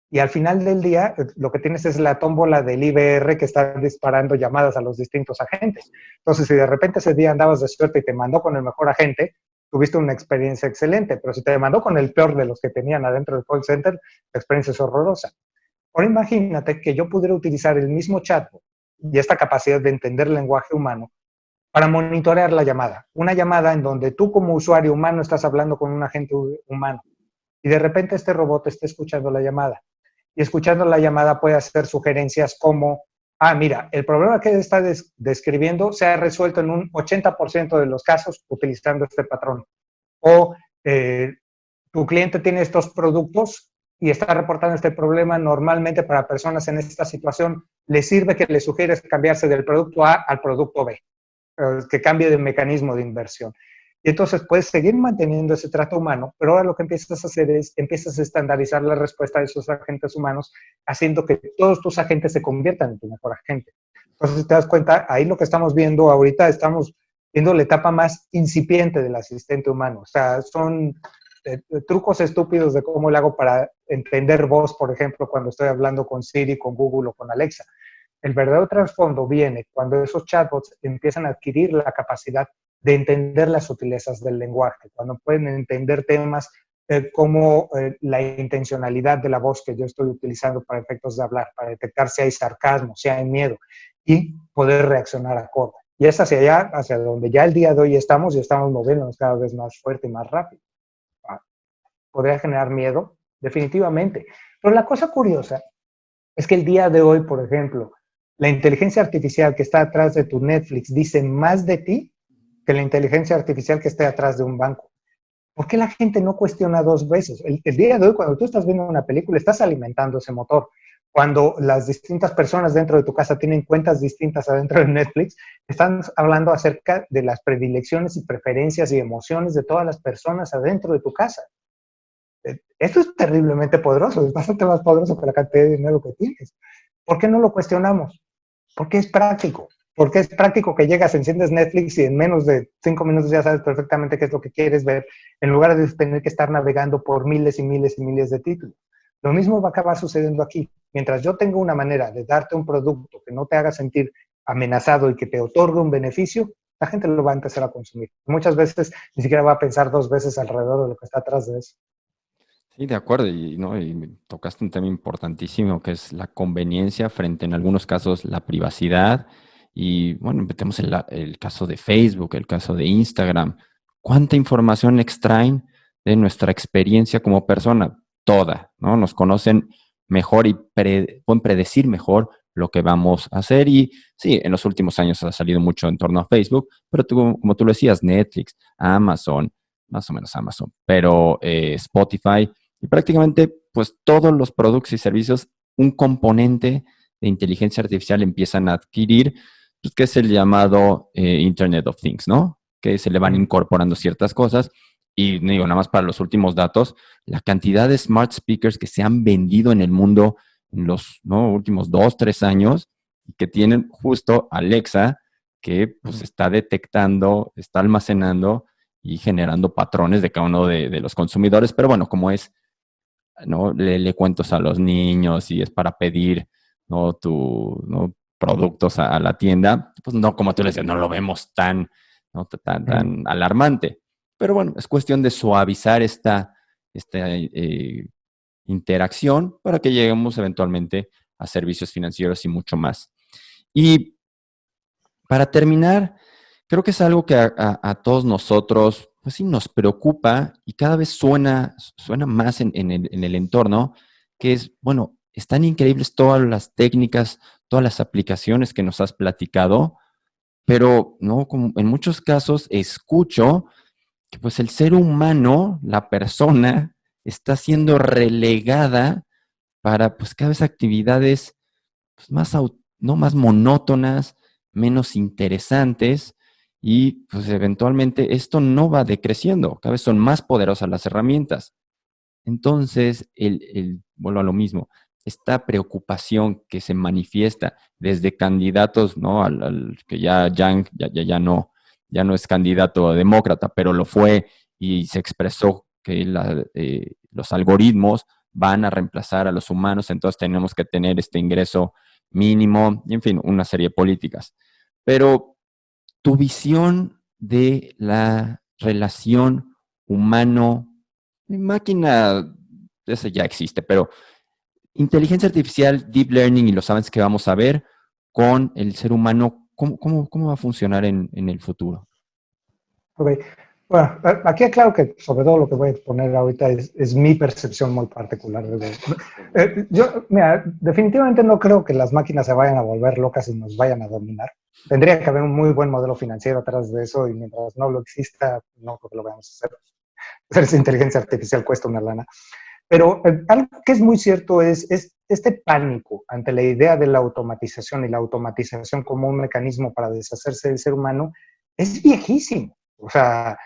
Y al final del día, lo que tienes es la tómbola del IBR que está disparando llamadas a los distintos agentes. Entonces, si de repente ese día andabas de suerte y te mandó con el mejor agente, tuviste una experiencia excelente, pero si te mandó con el peor de los que tenían adentro del call center, la experiencia es horrorosa. Ahora imagínate que yo pudiera utilizar el mismo chatbot y esta capacidad de entender el lenguaje humano para monitorear la llamada. Una llamada en donde tú como usuario humano estás hablando con un agente humano y de repente este robot está escuchando la llamada. Y escuchando la llamada puede hacer sugerencias como, mira, el problema que está describiendo se ha resuelto en un 80% de los casos utilizando este patrón. O tu cliente tiene estos productos y está reportando este problema normalmente para personas en esta situación, le sirve que le sugieres cambiarse del producto A al producto B, que cambie de mecanismo de inversión. Y entonces puedes seguir manteniendo ese trato humano, pero ahora lo que empiezas a hacer es, empiezas a estandarizar la respuesta de esos agentes humanos, haciendo que todos tus agentes se conviertan en tu mejor agente. Entonces, si te das cuenta, ahí lo que estamos viendo ahorita, estamos viendo la etapa más incipiente del asistente humano. O sea, son trucos estúpidos de cómo le hago para entender voz, por ejemplo, cuando estoy hablando con Siri, con Google o con Alexa. El verdadero trasfondo viene cuando esos chatbots empiezan a adquirir la capacidad de entender las sutilezas del lenguaje, cuando pueden entender temas como la intencionalidad de la voz que yo estoy utilizando para efectos de hablar, para detectar si hay sarcasmo, si hay miedo, y poder reaccionar acorde. Y es hacia allá, hacia donde ya el día de hoy estamos, y estamos moviéndonos cada vez más fuerte y más rápido. ¿Podría generar miedo? Definitivamente. Pero la cosa curiosa es que el día de hoy, por ejemplo, la inteligencia artificial que está atrás de tu Netflix dice más de ti que la inteligencia artificial que esté atrás de un banco. ¿Por qué la gente no cuestiona dos veces? El día de hoy, cuando tú estás viendo una película, estás alimentando ese motor. Cuando las distintas personas dentro de tu casa tienen cuentas distintas adentro de Netflix, están hablando acerca de las predilecciones y preferencias y emociones de todas las personas adentro de tu casa. Esto es terriblemente poderoso, es bastante más poderoso que la cantidad de dinero que tienes. ¿Por qué no lo cuestionamos? Porque es práctico. Porque es práctico que llegas, enciendes Netflix y en menos de 5 minutos ya sabes perfectamente qué es lo que quieres ver, en lugar de tener que estar navegando por miles y miles y miles de títulos. Lo mismo va a acabar sucediendo aquí. Mientras yo tenga una manera de darte un producto que no te haga sentir amenazado y que te otorgue un beneficio, la gente lo va a empezar a consumir. Muchas veces ni siquiera va a pensar dos veces alrededor de lo que está atrás de eso. Sí, de acuerdo, y, ¿no? Y tocaste un tema importantísimo que es la conveniencia frente, en algunos casos, la privacidad. Y bueno, metemos el caso de Facebook, el caso de Instagram. ¿Cuánta información extraen de nuestra experiencia como persona? Toda, ¿no? Nos conocen mejor y pueden predecir mejor lo que vamos a hacer. Y sí, en los últimos años ha salido mucho en torno a Facebook, pero tú, como tú lo decías, Netflix, Amazon, más o menos Amazon, pero Spotify y prácticamente, pues todos los productos y servicios, un componente de inteligencia artificial empiezan a adquirir, pues, que es el llamado Internet of Things, ¿no? Que se le van incorporando ciertas cosas. Y digo, nada más para los últimos datos, la cantidad de smart speakers que se han vendido en el mundo en los, ¿no?, últimos 2, 3 años, que tienen justo Alexa, que pues está detectando, está almacenando y generando patrones de cada uno de los consumidores. Pero bueno, como es, ¿no?, le cuentos a los niños y es para pedir, ¿no?, ¿no?, productos a la tienda, pues no, como tú le decías, no lo vemos tan, ¿no?, tan alarmante. Pero bueno, es cuestión de suavizar esta interacción para que lleguemos eventualmente a servicios financieros y mucho más. Y para terminar, creo que es algo que a todos nosotros, pues sí, nos preocupa y cada vez suena más en el entorno, que es, bueno, están increíbles todas las técnicas, todas las aplicaciones que nos has platicado, pero no, como en muchos casos escucho que pues el ser humano, la persona, está siendo relegada para pues cada vez actividades pues, no más monótonas, menos interesantes y pues eventualmente esto no va decreciendo, cada vez son más poderosas las herramientas. Entonces, vuelvo a lo mismo, esta preocupación que se manifiesta desde candidatos, ¿no? Que ya Yang ya no es candidato demócrata, pero lo fue y se expresó que los algoritmos van a reemplazar a los humanos, entonces tenemos que tener este ingreso mínimo, y en fin, una serie de políticas. Pero tu visión de la relación humano-máquina, ese ya existe, pero inteligencia artificial, deep learning y los avances que vamos a ver con el ser humano, ¿cómo va a funcionar en el futuro? Ok. Bueno, aquí aclaro que sobre todo lo que voy a exponer ahorita es mi percepción muy particular. Yo, mira, definitivamente no creo que las máquinas se vayan a volver locas y nos vayan a dominar. Tendría que haber un muy buen modelo financiero atrás de eso y mientras no lo exista, no creo que lo vayamos a hacer. Hacer inteligencia artificial cuesta una lana. Pero algo que es muy cierto es este pánico ante la idea de la automatización y la automatización como un mecanismo para deshacerse del ser humano es viejísimo. O sea,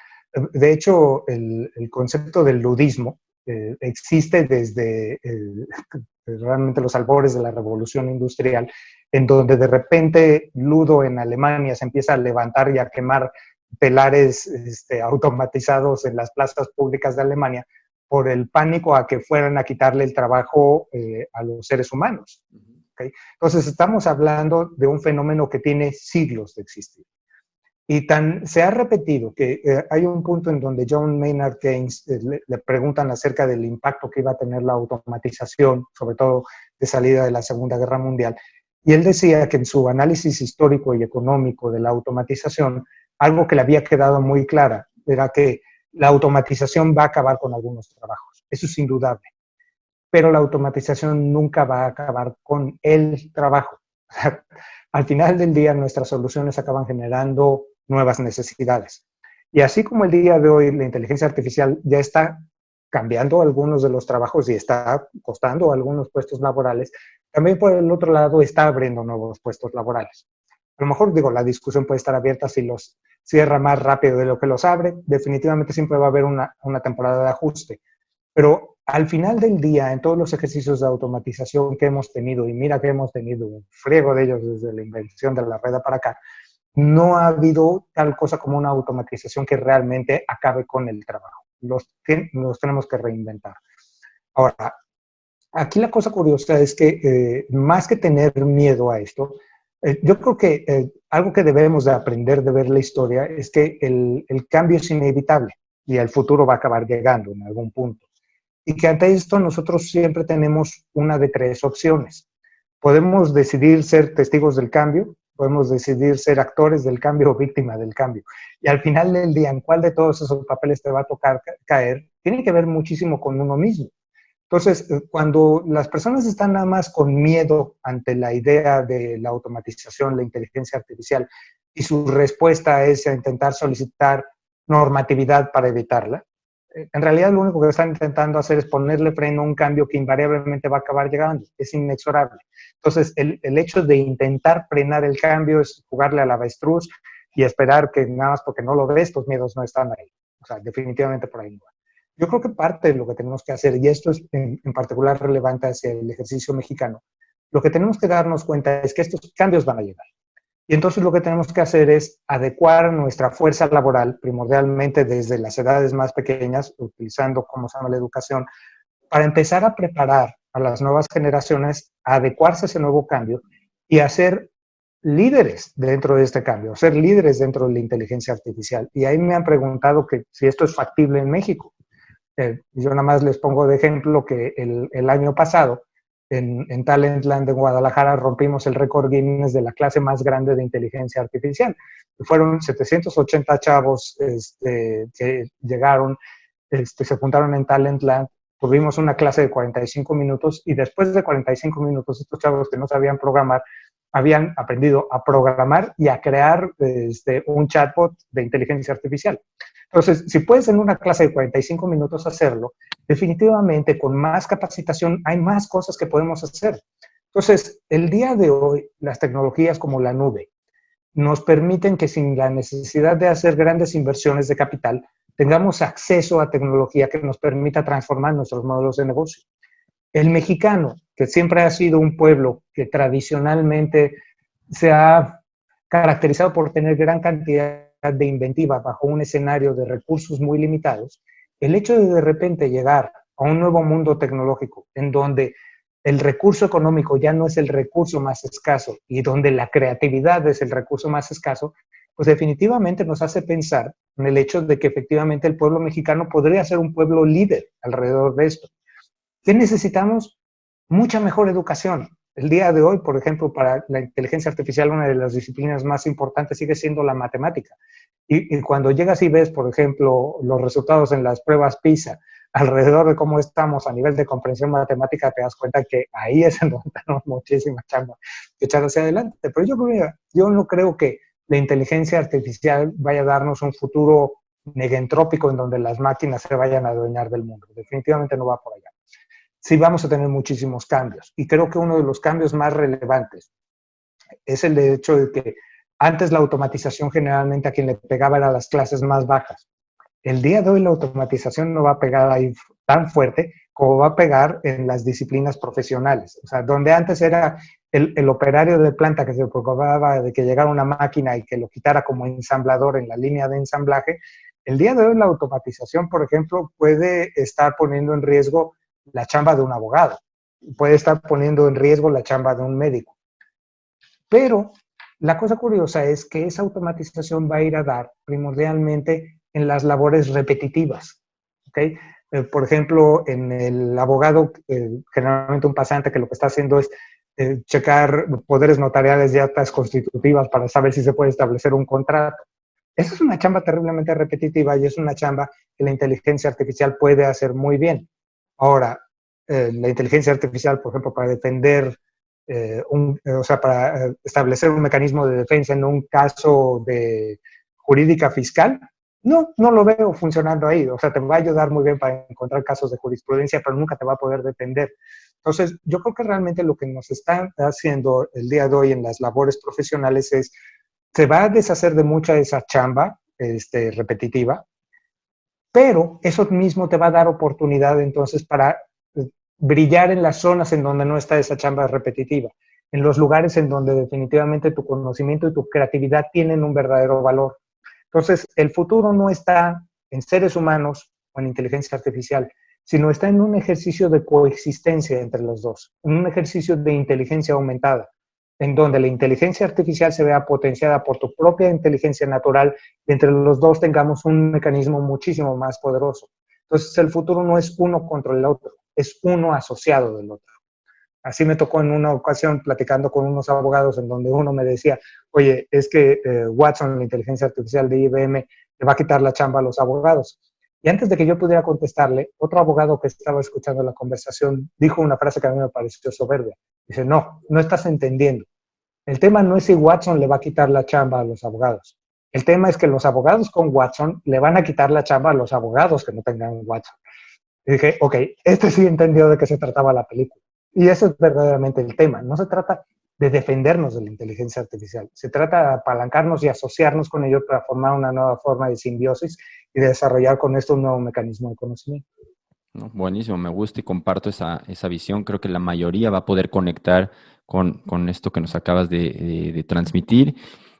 de hecho, el concepto del ludismo existe desde realmente los albores de la revolución industrial, en donde de repente Ludo en Alemania se empieza a levantar y a quemar telares automatizados en las plazas públicas de Alemania por el pánico a que fueran a quitarle el trabajo a los seres humanos. ¿Okay? Entonces estamos hablando de un fenómeno que tiene siglos de existir. Y se ha repetido que hay un punto en donde John Maynard Keynes le preguntan acerca del impacto que iba a tener la automatización, sobre todo de salida de la Segunda Guerra Mundial. Y él decía que en su análisis histórico y económico de la automatización, algo que le había quedado muy clara era que la automatización va a acabar con algunos trabajos. Eso es indudable. Pero la automatización nunca va a acabar con el trabajo. Al final del día, nuestras soluciones acaban generando nuevas necesidades. Y así como el día de hoy la inteligencia artificial ya está cambiando algunos de los trabajos y está costando algunos puestos laborales, también por el otro lado está abriendo nuevos puestos laborales. A lo mejor, digo, la discusión puede estar abierta si los cierra más rápido de lo que los abre. Definitivamente siempre va a haber una temporada de ajuste. Pero al final del día, en todos los ejercicios de automatización que hemos tenido, y mira que hemos tenido un friego de ellos desde la invención de la rueda para acá, no ha habido tal cosa como una automatización que realmente acabe con el trabajo. Los tenemos que reinventar. Ahora, aquí la cosa curiosa es que más que tener miedo a esto, yo creo que algo que debemos de aprender de ver la historia es que el cambio es inevitable y el futuro va a acabar llegando en algún punto. Y que ante esto nosotros siempre tenemos una de tres opciones. Podemos decidir ser testigos del cambio, podemos decidir ser actores del cambio o víctima del cambio. Y al final del día, en cuál de todos esos papeles te va a tocar caer, tiene que ver muchísimo con uno mismo. Entonces, cuando las personas están nada más con miedo ante la idea de la automatización, la inteligencia artificial, y su respuesta es a intentar solicitar normatividad para evitarla, en realidad lo único que están intentando hacer es ponerle freno a un cambio que invariablemente va a acabar llegando, es inexorable. Entonces, el hecho de intentar frenar el cambio es jugarle al avestruz y esperar que nada más porque no lo ves, tus miedos no están ahí. O sea, definitivamente por ahí no va. Yo creo que parte de lo que tenemos que hacer, y esto es en particular relevante hacia el ejercicio mexicano, lo que tenemos que darnos cuenta es que estos cambios van a llegar. Y entonces lo que tenemos que hacer es adecuar nuestra fuerza laboral, primordialmente desde las edades más pequeñas, utilizando, como se llama, la educación, para empezar a preparar a las nuevas generaciones a adecuarse a ese nuevo cambio y a ser líderes dentro de este cambio, ser líderes dentro de la inteligencia artificial. Y ahí me han preguntado que si esto es factible en México. Yo nada más les pongo de ejemplo que el año pasado, en Talentland de Guadalajara, rompimos el récord Guinness de la clase más grande de inteligencia artificial. Fueron 780 chavos que llegaron, se juntaron en Talentland, tuvimos una clase de 45 minutos y después de 45 minutos estos chavos que no sabían programar habían aprendido a programar y a crear un chatbot de inteligencia artificial. Entonces, si puedes en una clase de 45 minutos hacerlo, definitivamente con más capacitación hay más cosas que podemos hacer. Entonces, el día de hoy, las tecnologías como la nube nos permiten que sin la necesidad de hacer grandes inversiones de capital, tengamos acceso a tecnología que nos permita transformar nuestros modelos de negocio. El mexicano que siempre ha sido un pueblo que tradicionalmente se ha caracterizado por tener gran cantidad de inventiva bajo un escenario de recursos muy limitados, el hecho de repente llegar a un nuevo mundo tecnológico en donde el recurso económico ya no es el recurso más escaso y donde la creatividad es el recurso más escaso, pues definitivamente nos hace pensar en el hecho de que efectivamente el pueblo mexicano podría ser un pueblo líder alrededor de esto. ¿Qué necesitamos? Mucha mejor educación. El día de hoy, por ejemplo, para la inteligencia artificial, una de las disciplinas más importantes sigue siendo la matemática. Y cuando llegas y ves, por ejemplo, los resultados en las pruebas PISA, alrededor de cómo estamos a nivel de comprensión matemática, te das cuenta que ahí es en donde tenemos muchísima chamba que echar hacia adelante. Pero yo no creo que la inteligencia artificial vaya a darnos un futuro negentrópico en donde las máquinas se vayan a adueñar del mundo. Definitivamente no va por allá. Sí vamos a tener muchísimos cambios. Y creo que uno de los cambios más relevantes es el de hecho de que antes la automatización generalmente a quien le pegaba era a las clases más bajas. El día de hoy la automatización no va a pegar ahí tan fuerte como va a pegar en las disciplinas profesionales. O sea, donde antes era el operario de planta que se preocupaba de que llegara una máquina y que lo quitara como ensamblador en la línea de ensamblaje, el día de hoy la automatización, por ejemplo, puede estar poniendo en riesgo la chamba de un abogado, puede estar poniendo en riesgo la chamba de un médico. Pero la cosa curiosa es que esa automatización va a ir a dar primordialmente en las labores repetitivas. ¿Okay? Por ejemplo, en el abogado, generalmente un pasante que lo que está haciendo es checar poderes notariales de actas constitutivas para saber si se puede establecer un contrato. Esa es una chamba terriblemente repetitiva y es una chamba que la inteligencia artificial puede hacer muy bien. Ahora, la inteligencia artificial, por ejemplo, para defender, o sea, para establecer un mecanismo de defensa en un caso de jurídica fiscal, no lo veo funcionando ahí. O sea, te va a ayudar muy bien para encontrar casos de jurisprudencia, pero nunca te va a poder defender. Entonces, yo creo que realmente lo que nos están haciendo el día de hoy en las labores profesionales es, se va a deshacer de mucha de esa chamba repetitiva, pero eso mismo te va a dar oportunidad entonces para brillar en las zonas en donde no está esa chamba repetitiva, en los lugares en donde definitivamente tu conocimiento y tu creatividad tienen un verdadero valor. Entonces, el futuro no está en seres humanos o en inteligencia artificial, sino está en un ejercicio de coexistencia entre los dos, en un ejercicio de inteligencia aumentada, en donde la inteligencia artificial se vea potenciada por tu propia inteligencia natural y entre los dos tengamos un mecanismo muchísimo más poderoso. Entonces, el futuro no es uno contra el otro, es uno asociado del otro. Así me tocó en una ocasión platicando con unos abogados en donde uno me decía, oye, es que Watson, la inteligencia artificial de IBM, le va a quitar la chamba a los abogados. Y antes de que yo pudiera contestarle, otro abogado que estaba escuchando la conversación dijo una frase que a mí me pareció soberbia. Dice, no estás entendiendo. El tema no es si Watson le va a quitar la chamba a los abogados. El tema es que los abogados con Watson le van a quitar la chamba a los abogados que no tengan Watson. Y dije, ok, sí entendió de qué se trataba la película. Y ese es verdaderamente el tema. No se trata de defendernos de la inteligencia artificial. Se trata de apalancarnos y asociarnos con ellos para formar una nueva forma de simbiosis y de desarrollar con esto un nuevo mecanismo de conocimiento. No, buenísimo, me gusta y comparto esa visión. Creo que la mayoría va a poder conectar con esto que nos acabas de transmitir.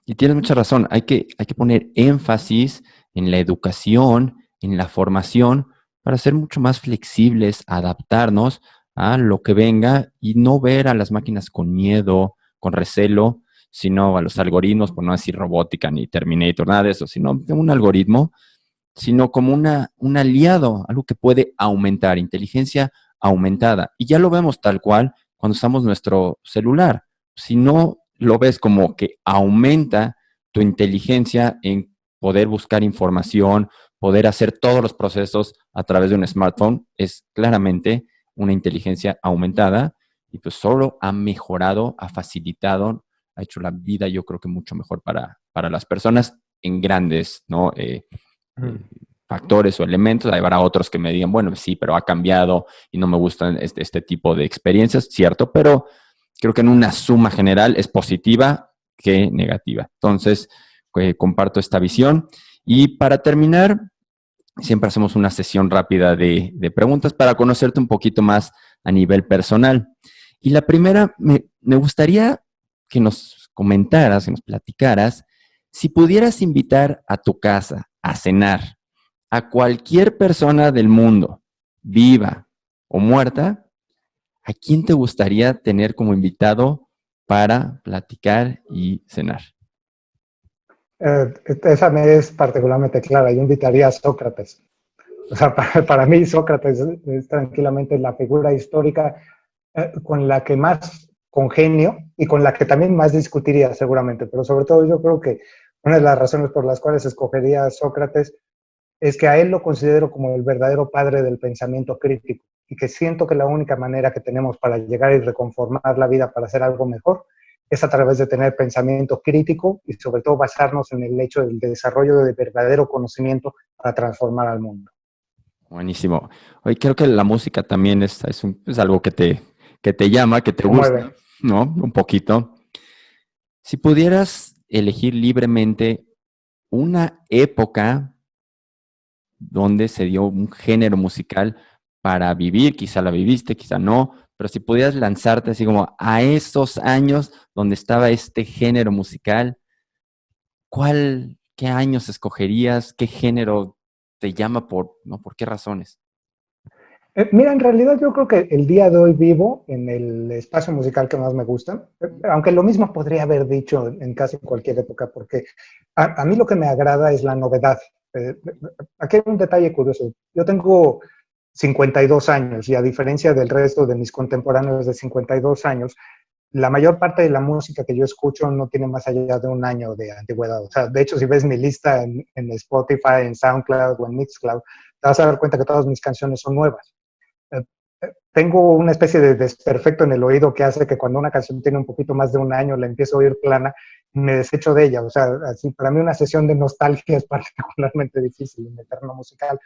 Y tienes mucha razón, hay que poner énfasis en la educación, en la formación, para ser mucho más flexibles, adaptarnos a lo que venga y no ver a las máquinas con miedo, con recelo, sino a los algoritmos, por no decir robótica ni Terminator, nada de eso, sino un algoritmo, sino como un aliado, algo que puede aumentar, inteligencia aumentada. Y ya lo vemos tal cual cuando usamos nuestro celular. Si no lo ves como que aumenta tu inteligencia en poder buscar información, poder hacer todos los procesos a través de un smartphone, es claramente una inteligencia aumentada y pues solo ha mejorado, ha facilitado, ha hecho la vida yo creo que mucho mejor para las personas en grandes, ¿no? Factores o elementos. Habrá otros que me digan, bueno, sí, pero ha cambiado y no me gustan este tipo de experiencias, cierto, pero creo que en una suma general es positiva que negativa. Entonces, comparto esta visión. Y para terminar, siempre hacemos una sesión rápida de preguntas para conocerte un poquito más a nivel personal. Y la primera, me gustaría que nos comentaras, que nos platicaras, si pudieras invitar a tu casa a cenar a cualquier persona del mundo, viva o muerta, ¿a quién te gustaría tener como invitado para platicar y cenar? Esa me es particularmente clara. Yo invitaría a Sócrates. O sea, para mí Sócrates es tranquilamente la figura histórica con la que más congenio y con la que también más discutiría seguramente, pero sobre todo yo creo que una de las razones por las cuales escogería a Sócrates es que a él lo considero como el verdadero padre del pensamiento crítico y que siento que la única manera que tenemos para llegar y reconformar la vida para hacer algo mejor es a través de tener pensamiento crítico y sobre todo basarnos en el hecho del desarrollo de verdadero conocimiento para transformar al mundo. Buenísimo. Hoy creo que la música también es algo que te llama, que te gusta, Conmueve. ¿no? Un poquito. Si pudieras elegir libremente una época donde se dio un género musical para vivir, quizá la viviste, quizá no, pero si pudieras lanzarte así como a esos años donde estaba este género musical, qué años escogerías? ¿Qué género te llama no? ¿Por qué razones? Mira, en realidad yo creo que el día de hoy vivo en el espacio musical que más me gusta, aunque lo mismo podría haber dicho en casi cualquier época, porque a mí lo que me agrada es la novedad. Aquí hay un detalle curioso. Yo tengo 52 años y a diferencia del resto de mis contemporáneos de 52 años, la mayor parte de la música que yo escucho no tiene más allá de un año de antigüedad. O sea, de hecho, si ves mi lista en Spotify, en SoundCloud o en Mixcloud, te vas a dar cuenta que todas mis canciones son nuevas. Eh, Tengo una especie de desperfecto en el oído que hace que cuando una canción tiene un poquito más de un año la empiezo a oír plana y me desecho de ella. O sea, así, para mí una sesión de nostalgia es particularmente difícil en el terreno musical.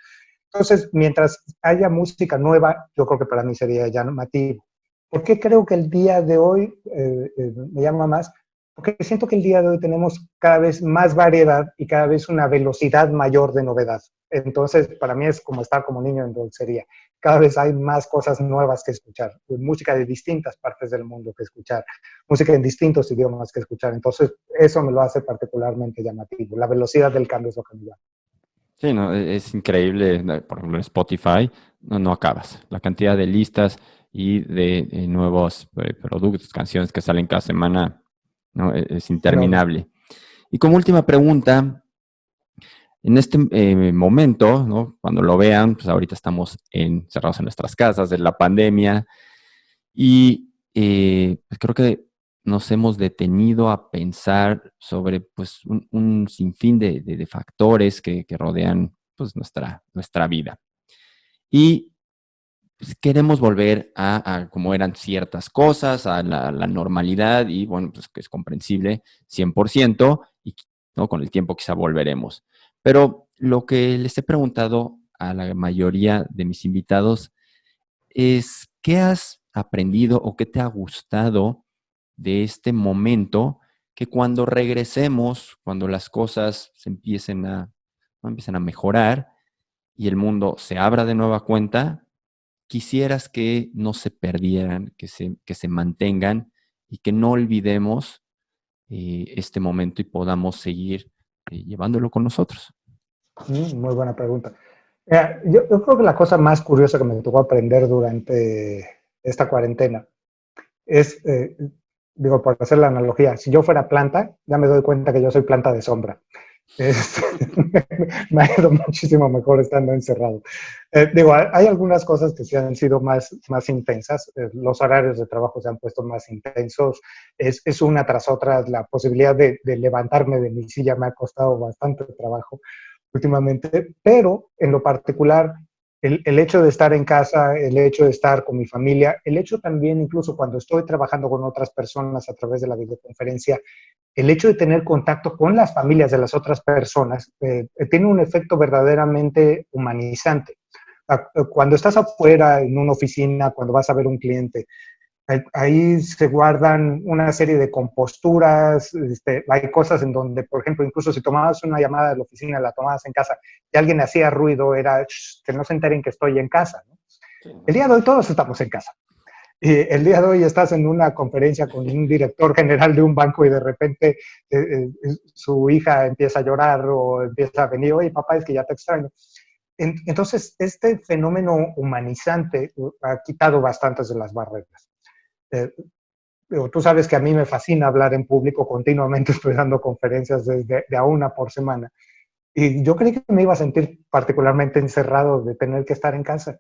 Entonces, mientras haya música nueva, yo creo que para mí sería llamativo. ¿Por qué creo que el día de hoy me llama más? Porque siento que el día de hoy tenemos cada vez más variedad y cada vez una velocidad mayor de novedad. Entonces, para mí es como estar como niño en dulcería. Cada vez hay más cosas nuevas que escuchar, música de distintas partes del mundo que escuchar, música en distintos idiomas que escuchar. Entonces, eso me lo hace particularmente llamativo. La velocidad del cambio es lo que me llama. Sí, no, es increíble, por ejemplo, en Spotify no acabas. La cantidad de listas y de nuevos productos, canciones que salen cada semana, ¿no? Es Enorme. interminable. Y como última pregunta, en este momento, ¿no? Cuando lo vean, pues ahorita estamos encerrados en nuestras casas de la pandemia y pues creo que nos hemos detenido a pensar sobre pues, un sinfín de factores que rodean pues, nuestra vida. Y pues, queremos volver a como eran ciertas cosas, a la normalidad y bueno, pues que es comprensible 100% y ¿no? Con el tiempo quizá volveremos. Pero lo que les he preguntado a la mayoría de mis invitados es, ¿qué has aprendido o qué te ha gustado de este momento que cuando regresemos, cuando las cosas ¿no? empiecen a mejorar y el mundo se abra de nueva cuenta, quisieras que no se perdieran, que se mantengan y que no olvidemos este momento y podamos seguir llevándolo con nosotros? Muy buena pregunta. Yo creo que la cosa más curiosa que me tocó aprender durante esta cuarentena es, digo, por hacer la analogía, si yo fuera planta, ya me doy cuenta que yo soy planta de sombra. Es, me ha ido muchísimo mejor estando encerrado. Digo, hay algunas cosas que sí han sido más intensas. Los horarios de trabajo se han puesto más intensos. Es una tras otra. La posibilidad de levantarme de mi silla me ha costado bastante trabajo últimamente, pero en lo particular, el hecho de estar en casa, el hecho de estar con mi familia, el hecho también incluso cuando estoy trabajando con otras personas a través de la videoconferencia, el hecho de tener contacto con las familias de las otras personas tiene un efecto verdaderamente humanizante. Cuando estás afuera en una oficina, cuando vas a ver un cliente, ahí se guardan una serie de composturas, hay cosas en donde, por ejemplo, incluso si tomabas una llamada de la oficina, la tomabas en casa, y alguien hacía ruido, era que no se enteren que estoy en casa, ¿no? Sí, El ¿no? día de hoy todos estamos en casa. Y el día de hoy estás en una conferencia con un director general de un banco y de repente su hija empieza a llorar o empieza a venir, oye, papá, es que ya te extraño. Entonces, este fenómeno humanizante ha quitado bastantes de las barreras. Eh, Tú sabes que a mí me fascina hablar en público, continuamente estoy dando conferencias de a una por semana. Y yo creí que me iba a sentir particularmente encerrado de tener que estar en casa.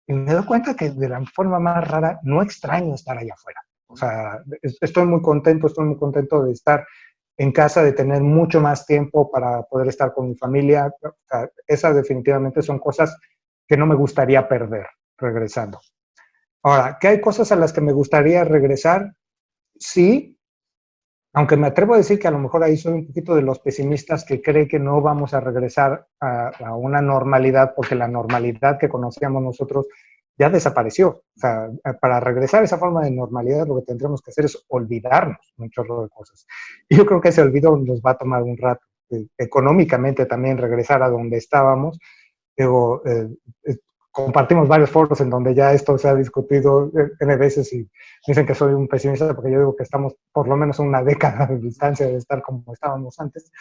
Y me doy cuenta que de la forma más rara no extraño estar allá afuera. O sea, estoy muy contento de estar en casa, de tener mucho más tiempo para poder estar con mi familia. O sea, esas definitivamente son cosas que no me gustaría perder regresando. Ahora, ¿qué hay cosas a las que me gustaría regresar? Sí, aunque me atrevo a decir que a lo mejor ahí soy un poquito de los pesimistas que cree que no vamos a regresar a una normalidad, porque la normalidad que conocíamos nosotros ya desapareció. O sea, para regresar a esa forma de normalidad, lo que tendremos que hacer es olvidarnos un chorro de cosas. Y yo creo que ese olvido nos va a tomar un rato. Económicamente también regresar a donde estábamos. Digo, compartimos varios foros en donde ya esto se ha discutido N veces y dicen que soy un pesimista porque yo digo que estamos por lo menos a una década de distancia de estar como estábamos antes.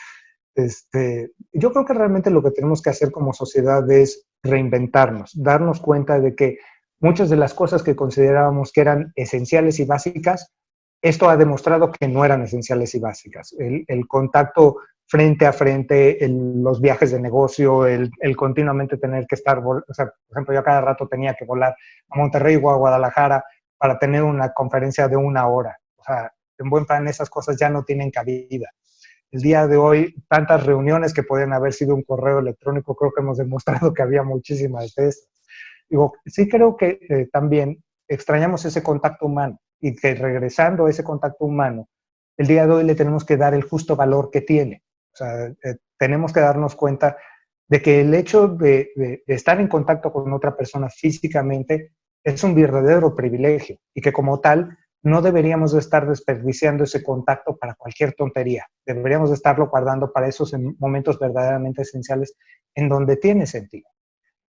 Yo creo que realmente lo que tenemos que hacer como sociedad es reinventarnos, darnos cuenta de que muchas de las cosas que considerábamos que eran esenciales y básicas, esto ha demostrado que no eran esenciales y básicas. El contacto frente a frente, los viajes de negocio, el continuamente tener que estar, o sea, por ejemplo, yo cada rato tenía que volar a Monterrey o a Guadalajara para tener una conferencia de 1 hora. O sea, en buen plan esas cosas ya no tienen cabida. El día de hoy, tantas reuniones que podían haber sido un correo electrónico, creo que hemos demostrado que había muchísimas de estas. Digo, sí creo que también extrañamos ese contacto humano y que regresando a ese contacto humano, el día de hoy le tenemos que dar el justo valor que tiene. O sea, tenemos que darnos cuenta de que el hecho de estar en contacto con otra persona físicamente es un verdadero privilegio y que como tal no deberíamos de estar desperdiciando ese contacto para cualquier tontería. Deberíamos de estarlo guardando para esos momentos verdaderamente esenciales en donde tiene sentido.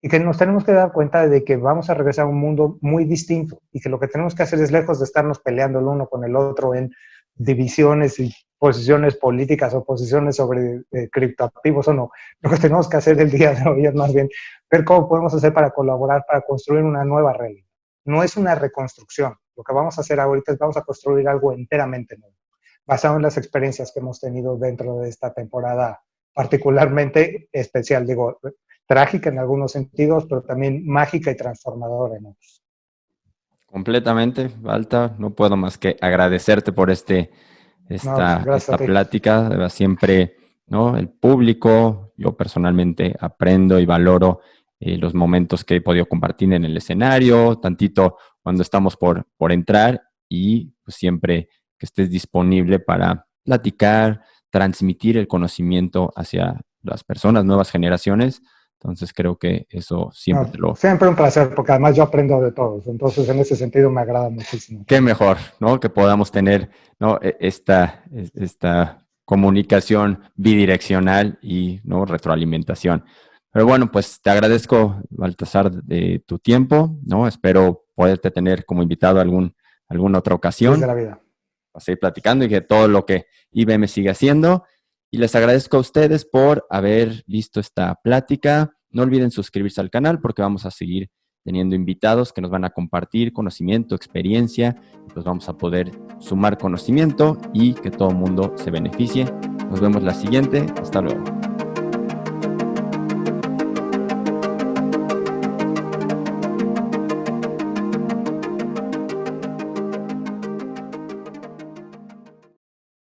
Y que nos tenemos que dar cuenta de que vamos a regresar a un mundo muy distinto y que lo que tenemos que hacer es, lejos de estarnos peleando el uno con el otro en divisiones y posiciones políticas o posiciones sobre criptoactivos o no, lo que tenemos que hacer el día de hoy es más bien ver cómo podemos hacer para colaborar, para construir una nueva realidad. No es una reconstrucción. Lo que vamos a hacer ahorita es vamos a construir algo enteramente nuevo, basado en las experiencias que hemos tenido dentro de esta temporada particularmente especial. Digo, trágica en algunos sentidos, pero también mágica y transformadora en otros. Completamente, Walter. No puedo más que agradecerte por esta plática. Siempre, ¿no? El público, yo personalmente aprendo y valoro los momentos que he podido compartir en el escenario, tantito cuando estamos por entrar y pues, siempre que estés disponible para platicar, transmitir el conocimiento hacia las personas, nuevas generaciones. Entonces creo que eso siempre Siempre un placer, porque además yo aprendo de todos. Entonces, en ese sentido me agrada muchísimo. Qué mejor, ¿no? Que podamos tener, ¿no? esta comunicación bidireccional y, ¿no? Retroalimentación. Pero bueno, pues te agradezco, Baltasar, de tu tiempo, ¿no? Espero poderte tener como invitado alguna otra ocasión. Desde la vida. A seguir platicando y que todo lo que IBM sigue haciendo. Y les agradezco a ustedes por haber visto esta plática. No olviden suscribirse al canal porque vamos a seguir teniendo invitados que nos van a compartir conocimiento, experiencia, pues vamos a poder sumar conocimiento y que todo el mundo se beneficie. Nos vemos la siguiente. Hasta luego.